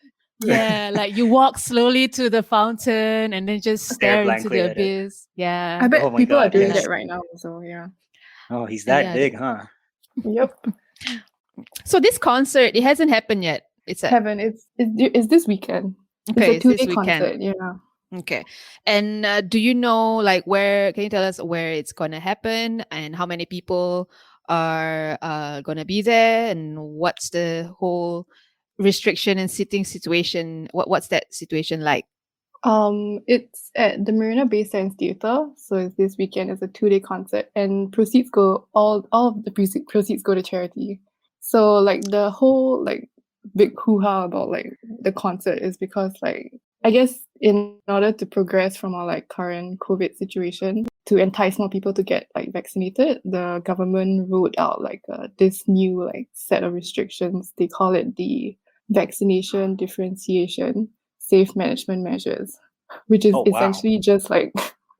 Yeah, like you walk slowly to the fountain and then just Stare stare into blankly the at it. abyss. Yeah. I bet Oh my people are god, doing yes. that right now. So yeah. Oh, he's that Yeah. big, huh? Yep. So this concert, it hasn't happened yet. It's at Heaven, it's this weekend. okay, It's a it's this 2-day weekend. concert. Yeah. Okay. And do you know like where can you tell us where it's gonna happen and how many people are gonna be there and what's the whole restriction and seating situation? What's that situation like? It's at the Marina Bay Sands Theatre. So it's this weekend. It's a 2-day concert, and proceeds go all of the proceeds go to charity. So like the whole like big hoo-ha about like the concert is because like I guess in order to progress from our like current COVID situation to entice more people to get like vaccinated, the government rolled out like this new like set of restrictions. They call it the vaccination differentiation safe management measures, which is Oh, wow. essentially just like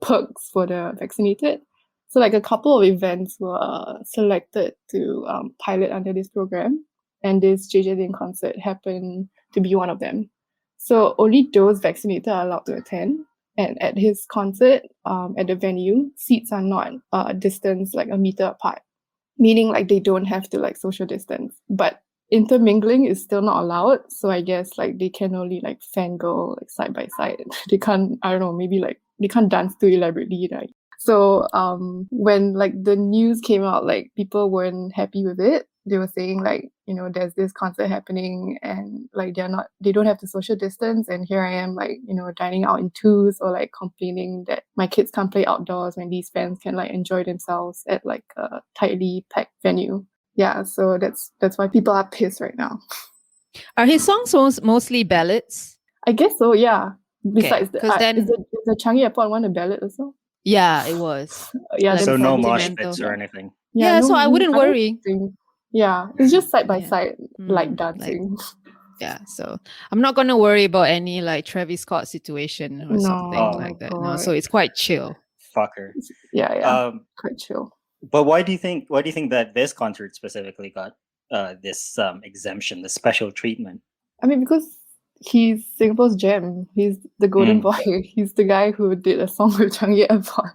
perks for the vaccinated. So like a couple of events were selected to pilot under this program, and this JJ Lin concert happened to be one of them. So only those vaccinated are allowed to attend. And at his concert, at the venue, seats are not distanced like a meter apart, meaning like they don't have to like social distance. But intermingling is still not allowed. So I guess like they can only like fangirl like side by side. They can't, I don't know, maybe like they can't dance too elaborately, right? So when like the news came out, like people weren't happy with it. They were saying like, you know, there's this concert happening and like they don't have the social distance, and here I am like, you know, dining out in twos, or like complaining that my kids can't play outdoors when these fans can like enjoy themselves at like a tightly packed venue. Yeah, so that's why people are pissed right now. Are his songs mostly ballads? I guess so, yeah. Besides Okay, 'cause then- is the Changi Airport one a ballad also? Yeah, it was. Yeah, Like So no mosh sentimental. pits or anything. Yeah, so I wouldn't don't worry. think- yeah, it's just side by Yeah. side, like Mm, dancing. Yeah, so I'm not gonna worry about any like Travis Scott situation or No, something Oh, like that. No, God. so it's quite chill. Fucker. Yeah, quite chill. But why do you think that this concert specifically got this exemption, the special treatment? I mean, because he's Singapore's gem. He's the golden boy. He's the guy who did a song with Changi Airport.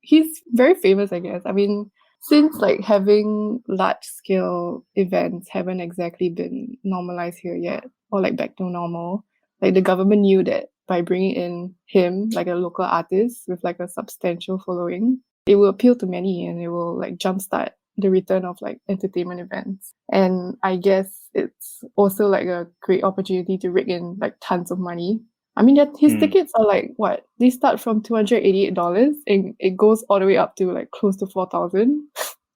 He's very famous, I guess. I mean, since like having large scale events haven't exactly been normalized here yet, or like back to normal, like the government knew that by bringing in him, like a local artist with like a substantial following, it will appeal to many and it will like jumpstart the return of like entertainment events. And I guess it's also like a great opportunity to rig in like tons of money. I mean, his tickets are like what? They start from $288 and it goes all the way up to like close to 4,000.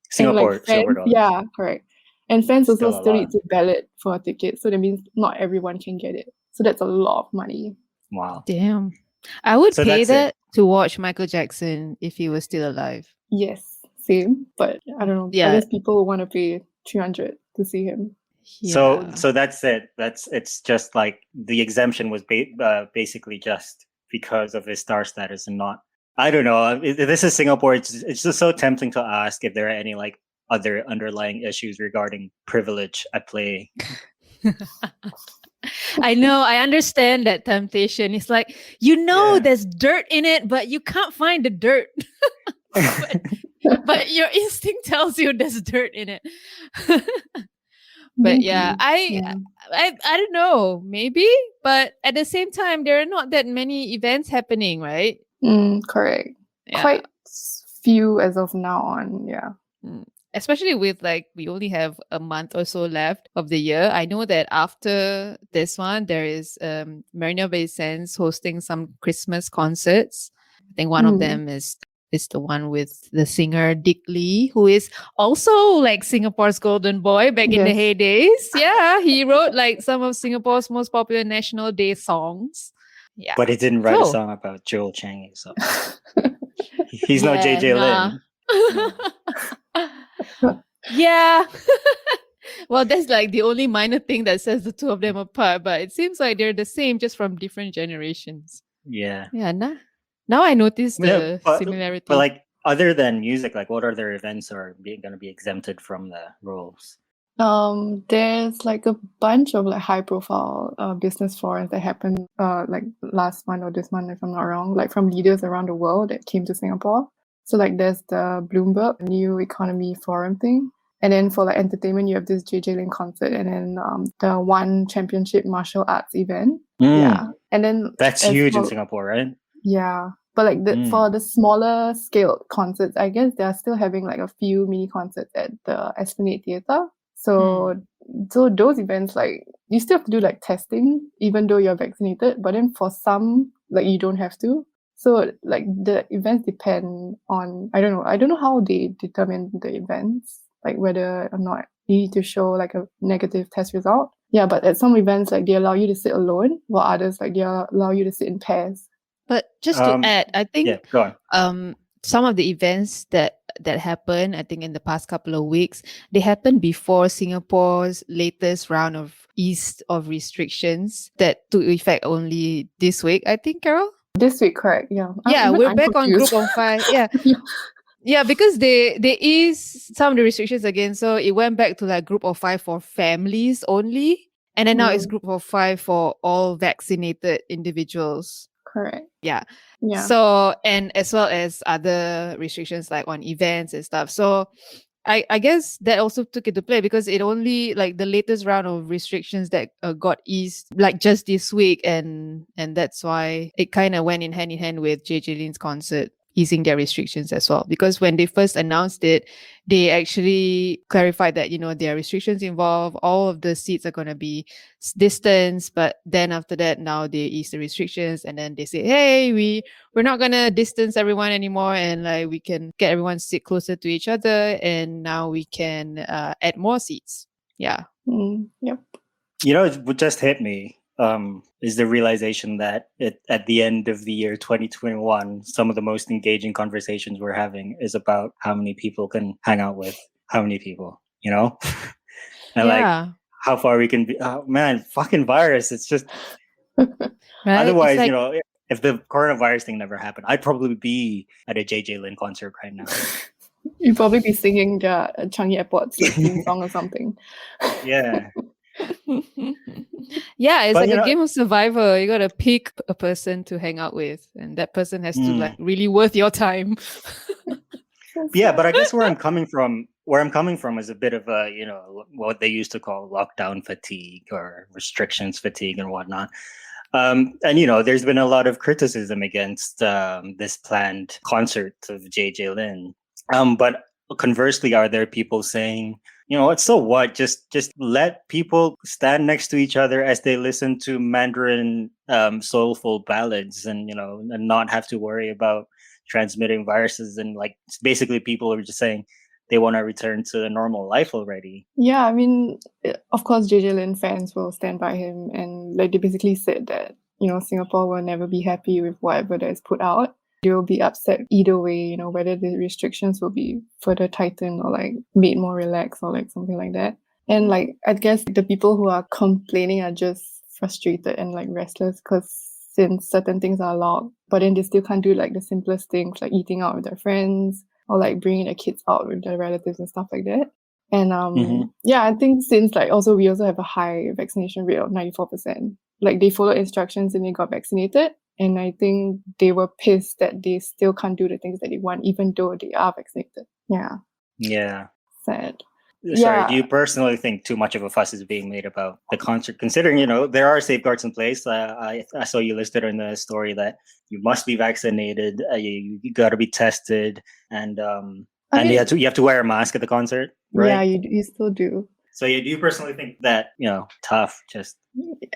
Singapore fans, dollars. yeah, correct. And fans Still also a still lot. need to ballot for a ticket, so that means not everyone can get it. So that's a lot of money. Wow. Damn. I would So pay that's it. that to watch Michael Jackson if he was still alive. Yes, same. But I don't know. Yeah. I guess people will want to pay 300 to see him. So Yeah. so that's it. It's just like the exemption was basically just because of his star status and not. I don't know. This is Singapore. It's just so tempting to ask if there are any like other underlying issues regarding privilege at play. I know, I understand that temptation. It's like, Yeah. there's dirt in it, but you can't find the dirt. but your instinct tells you there's dirt in it. But yeah, Maybe. I don't know, maybe, but at the same time, there are not that many events happening, right? Correct. Yeah. Quite few as of now on. Yeah. Especially with like we only have a month or so left of the year. I know that after this one, there is Marina Bay Sands hosting some Christmas concerts. I think one of them is is the one with the singer Dick Lee, who is also like Singapore's golden boy back in the Yes. heydays. Yeah, he wrote like some of Singapore's most popular National Day songs. Yeah. But he didn't write a So- song about Joel Changi, so he's no Yeah, JJ nah. Lin. Yeah. Well, that's like the only minor thing that sets the two of them apart, but it seems like they're the same, just from different generations. Yeah. Yeah, now I notice Yeah, the but similarity. like other than music, like what other events are going to be exempted from the rules? There's like a bunch of like high profile business forums that happened like last month or this month, if I'm not wrong, like from leaders around the world that came to Singapore. So like there's the Bloomberg New Economy Forum thing. And then for like entertainment, you have this JJ Lin concert, and then the One Championship Martial Arts event. Yeah. And then That's as huge in for- Singapore, right? Yeah. But like for the smaller scale concerts, I guess they're still having like a few mini concerts at the Esplanade Theatre. So those events, like you still have to do like testing, even though you're vaccinated. But then for some, like you don't have to. So like the events depend on, I don't know how they determine the events, like whether or not you need to show like a negative test result. Yeah, but at some events, like they allow you to sit alone, while others like they allow you to sit in pairs. But just to add, I think Yeah, go on. some of the events that happened, I think in the past couple of weeks, they happened before Singapore's latest round of ease of restrictions that took effect only this week, I think, Carol? This week, correct? Yeah. We're back on Group of 5. Yeah. Yeah, because they eased some of the restrictions again. So it went back to like Group of 5 for families only. And then now it's Group of 5 for all vaccinated individuals. Correct. Yeah. Yeah. So, and as well as other restrictions like on events and stuff. So I guess that also took into play, because it only like the latest round of restrictions that got eased like just this week. And that's why it kind of went in hand with JJ Lin's concert easing their restrictions as well. Because when they first announced it, they actually clarified that, there are restrictions involved. All of the seats are going to be distance. But then after that, now they ease the restrictions, and then they say, hey, we're not going to distance everyone anymore. And like we can get everyone sit closer to each other. And now we can add more seats. Yeah. Yep. It just hit me. Is the realization that at the end of the year 2021, some of the most engaging conversations we're having is about how many people can hang out with how many people, and like how far we can be. Oh, man, fucking virus. It's just right? Otherwise, it's like, if the coronavirus thing never happened, I'd probably be at a JJ Lin concert right now. You'd probably be singing the Changi Airport's theme song or something. Yeah. Yeah, it's But, like a game of survivor. You gotta pick a person to hang out with, and that person has to like really worth your time. Yeah, but I guess where I'm coming from is a bit of a, what they used to call lockdown fatigue or restrictions fatigue and whatnot. And there's been a lot of criticism against this planned concert of JJ Lin. But conversely, are there people saying, so what? Just let people stand next to each other as they listen to Mandarin soulful ballads, and and not have to worry about transmitting viruses. And like basically, people are just saying they want to return to a normal life already. Yeah, I mean, of course, JJ Lin fans will stand by him, and like they basically said that Singapore will never be happy with whatever that is put out. They will be upset either way, whether the restrictions will be further tightened or like made more relaxed or like something like that. And like I guess the people who are complaining are just frustrated and like restless, because since certain things are allowed, but then they still can't do like the simplest things like eating out with their friends or like bringing their kids out with their relatives and stuff like that. And I think since like also we also have a high vaccination rate of 94%, like they followed instructions and they got vaccinated. And I think they were pissed that they still can't do the things that they want, even though they are vaccinated. Yeah. Yeah. Sad. Sorry, do you personally think too much of a fuss is being made about the concert, considering, there are safeguards in place? I saw you listed in the story that you must be vaccinated, you got to be tested, and you have to wear a mask at the concert, right? Yeah, you still do. So do you personally think that, tough, just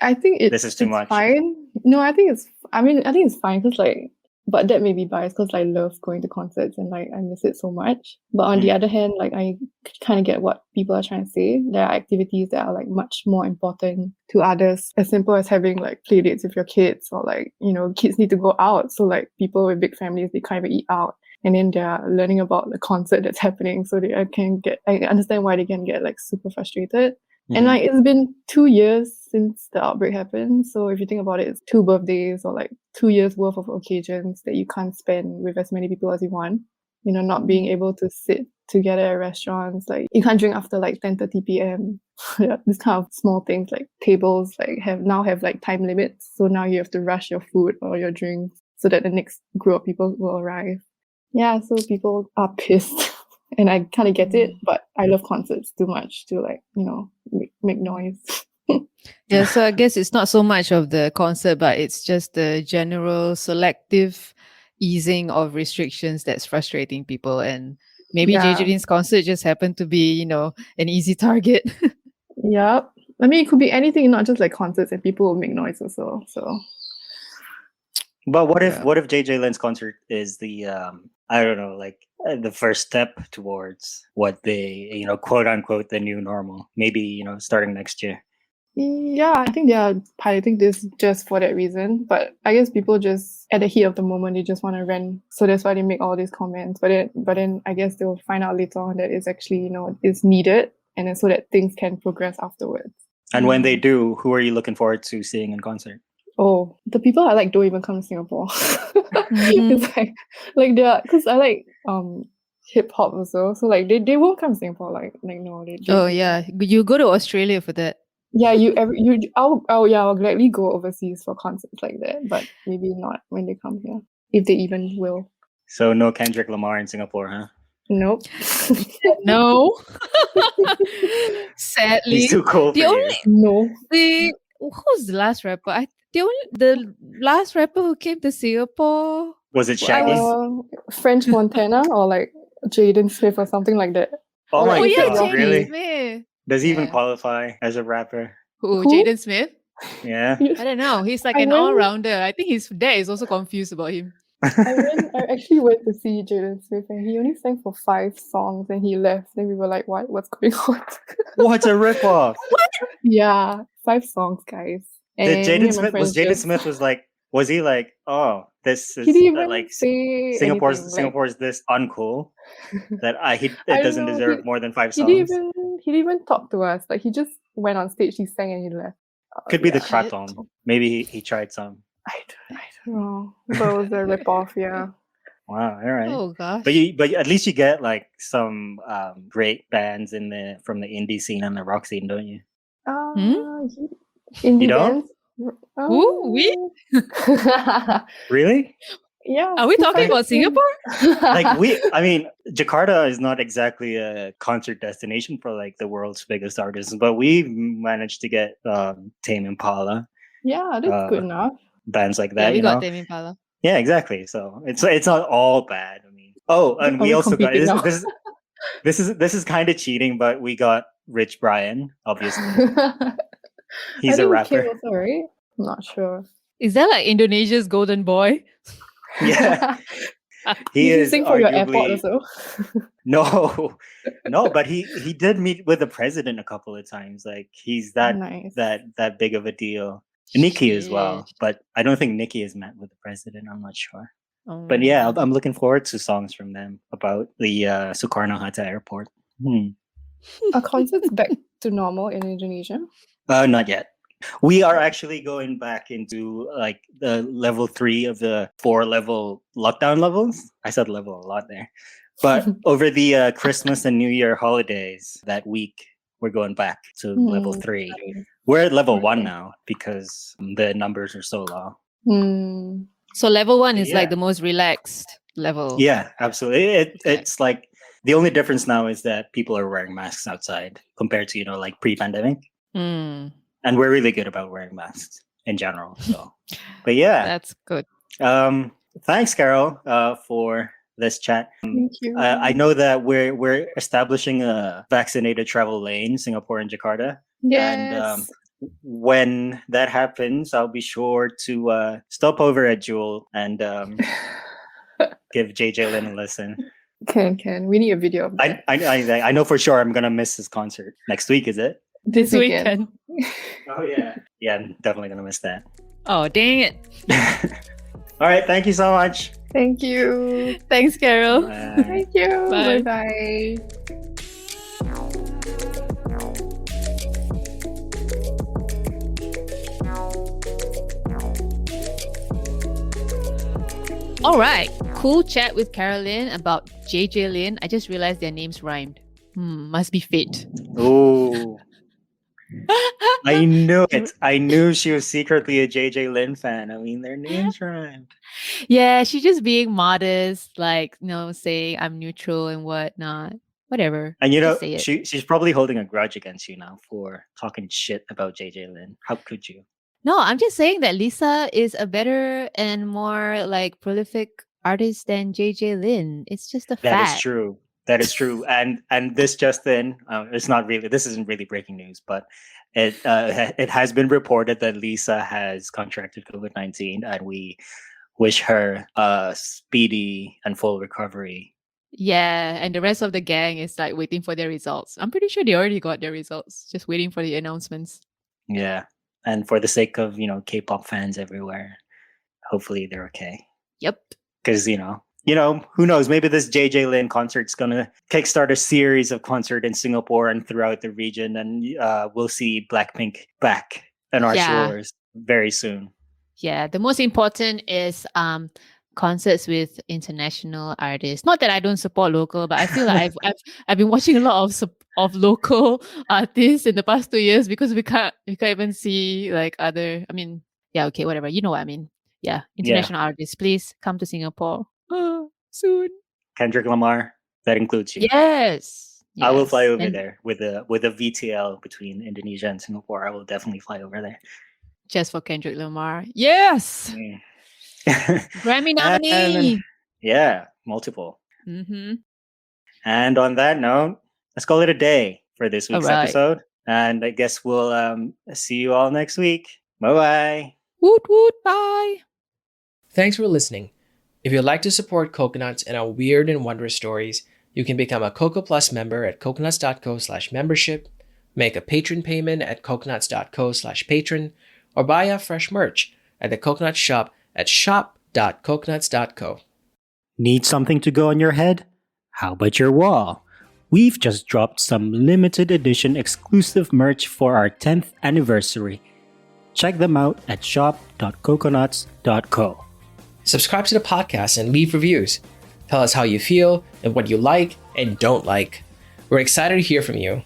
I think this is too much? Fine. No, I think it's fine, because like But that may be biased because I love going to concerts and like I miss it so much. But on the other hand, like I kind of get what people are trying to say. There are activities that are like much more important to others, as simple as having like play dates with your kids, or like, you know, kids need to go out. So like people with big families, they can't even eat out. And then they're learning about the concert that's happening. So I understand why they can get like super frustrated. And like it's been 2 years since the outbreak happened. So if you think about it, it's 2 birthdays or like 2 years worth of occasions that you can't spend with as many people as you want. You know, not being able to sit together at restaurants, like you can't drink after like 10:30 p.m. This kind of small things, like tables like have like time limits. So now you have to rush your food or your drinks so that the next group of people will arrive. Yeah, so people are pissed. And I kind of get it, but I love concerts too much to like, you know, make noise. Yeah, so I guess it's not so much of the concert, but it's just the general selective easing of restrictions that's frustrating people. And maybe Yeah. JJ Lin's concert just happened to be, you know, an easy target. Yep. I mean, it could be anything, not just like concerts, and people will make noise also. So. But what if JJ Lin's concert is the I don't know, like the first step towards what they, you know, quote unquote the new normal, maybe, you know, starting next year. Yeah, I think they are piloting this just for that reason. But I guess people just at the heat of the moment, they just want to rant. So that's why they make all these comments. But then I guess they'll find out later on that it's actually, you know, it's needed, and then so that things can progress afterwards. And when they do, who are you looking forward to seeing in concert? Oh, the people I like don't even come to Singapore. It's like they're, because I like hip hop also. So like they won't come to Singapore. Like no, they Oh yeah, you go to Australia for that. Yeah, I'll gladly go overseas for concerts like that, but maybe not when they come here, if they even will. So no Kendrick Lamar in Singapore, huh? Nope. No. Sadly. He's too cool for you. No. Who's the last rapper? The last rapper who came to Singapore. Was it Shaggy? French Montana or like Jaden Smith or something like that. Oh my yeah, god, Jaden really? Smith. Does he even qualify as a rapper? Who? Jaden Smith? Yeah. I don't know. He's like an all-rounder. I think his dad is also confused about him. I actually went to see Jaden Smith, and he only sang for 5 songs and he left. Then we were like, what's going on? What's a ripoff? What? Yeah, 5 songs, guys. Did Jaden Smith was he like, oh, this is like Singapore's this uncool that it doesn't deserve more than 5 songs? He didn't even talk to us. Like he just went on stage, he sang and he left. Could be the kratom. Maybe he tried some. I don't know. But it was a ripoff, yeah. Wow, all right. Oh gosh. But at least you get like some great bands from the indie scene and the rock scene, don't you? Indie You don't? bands? Who? We? Really? Yeah. Are we talking about Singapore? Jakarta is not exactly a concert destination for like the world's biggest artists, but we managed to get Tame Impala. Yeah, that's good enough. Bands like that, Yeah, we got Tame Impala. Yeah, exactly. So it's not all bad. I mean, and we also got this is kind of cheating, but we got Rich Brian, obviously. He's a rapper. Also, right? I'm not sure. Is that like Indonesia's golden boy? Yeah. He is sing for your airport also. No, but he did meet with the president a couple of times. Like he's that big of a deal. Nikki as well, but I don't think Nikki has met with the president. I'm not sure. But yeah, I'm looking forward to songs from them about the Soekarno-Hatta Airport. Are concerts back to normal in Indonesia? Not yet. We are actually going back into like the level 3 of the 4 level lockdown levels. I said level a lot there. But over the Christmas and New Year holidays that week, we're going back to level 3. We're at level 1 now because the numbers are so low. So level 1 is like the most relaxed level. Yeah, absolutely. It's like the only difference now is that people are wearing masks outside compared to, like pre-pandemic. And we're really good about wearing masks in general. So, but yeah, that's good. Thanks, Carol, for this chat. Thank you. I know that we're establishing a vaccinated travel lane, Singapore and Jakarta. Yes. And when that happens, I'll be sure to stop over at Jewel and give JJ Lin a listen. Can. We need a video of that. I know for sure I'm gonna miss his concert next week. Is it? This weekend. Oh yeah. Yeah, I'm definitely gonna miss that. Oh, dang it. All right. Thank you so much. Thank you. Thanks, Carol. Bye. Thank you. Bye. Bye. All right. Cool chat with Carolyn about JJ Lin. I just realized their names rhymed. Must be fate. Oh. I knew it. I knew she was secretly a JJ Lin fan. I mean, their names rhymed. Yeah, she's just being modest, like, saying I'm neutral and whatnot. Whatever. And Just say it. she's probably holding a grudge against you now for talking shit about JJ Lin. How could you? No, I'm just saying that Lisa is a better and more like prolific artist than JJ Lin. It's just a That fact. is true. That is true. And this just in, it's not really. This isn't really breaking news, but it has been reported that Lisa has contracted COVID-19, and we wish her a speedy and full recovery. Yeah, and the rest of the gang is like waiting for their results. I'm pretty sure they already got their results, just waiting for the announcements. Yeah, and for the sake of K-pop fans everywhere, hopefully they're okay. Yep. Because who knows? Maybe this JJ Lin concert's gonna kickstart a series of concerts in Singapore and throughout the region, and we'll see Blackpink back on our shores very soon. Yeah, the most important is concerts with international artists. Not that I don't support local, but I feel like I've been watching a lot of local artists in the past 2 years because we can't even see like other. I mean, yeah, okay, whatever. You know what I mean? Yeah, international artists, please come to Singapore soon. Kendrick Lamar, that includes you. Yes. I will fly over there with a VTL between Indonesia and Singapore. I will definitely fly over there. Just for Kendrick Lamar. Yes. Grammy nominee. Multiple. Mm-hmm. And on that note, let's call it a day for this week's episode. And I guess we'll see you all next week. Bye-bye. Woot woot, bye. Thanks for listening. If you'd like to support Coconuts and our weird and wondrous stories, you can become a Coco Plus member at coconuts.co/membership, make a patron payment at coconuts.co/patron, or buy our fresh merch at the Coconut Shop at shop.coconuts.co. Need something to go on your head? How about your wall? We've just dropped some limited edition exclusive merch for our 10th anniversary. Check them out at shop.coconuts.co. Subscribe to the podcast and leave reviews. Tell us how you feel and what you like and don't like. We're excited to hear from you.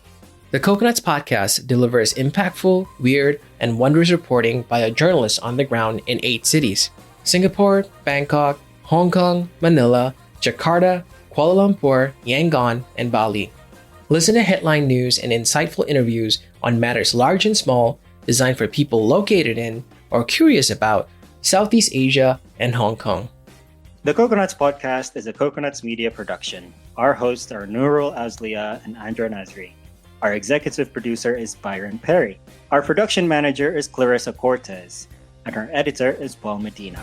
The Coconuts Podcast delivers impactful, weird, and wondrous reporting by a journalist on the ground in 8 cities: Singapore, Bangkok, Hong Kong, Manila, Jakarta, Kuala Lumpur, Yangon, and Bali. Listen to headline news and insightful interviews on matters large and small, designed for people located in or curious about Southeast Asia and Hong Kong. The Coconuts Podcast is a Coconuts media production. Our hosts are Nurul Azlia and Andra Nazri. Our executive producer is Byron Perry. Our production manager is Clarissa Cortez. And our editor is Paul Medina.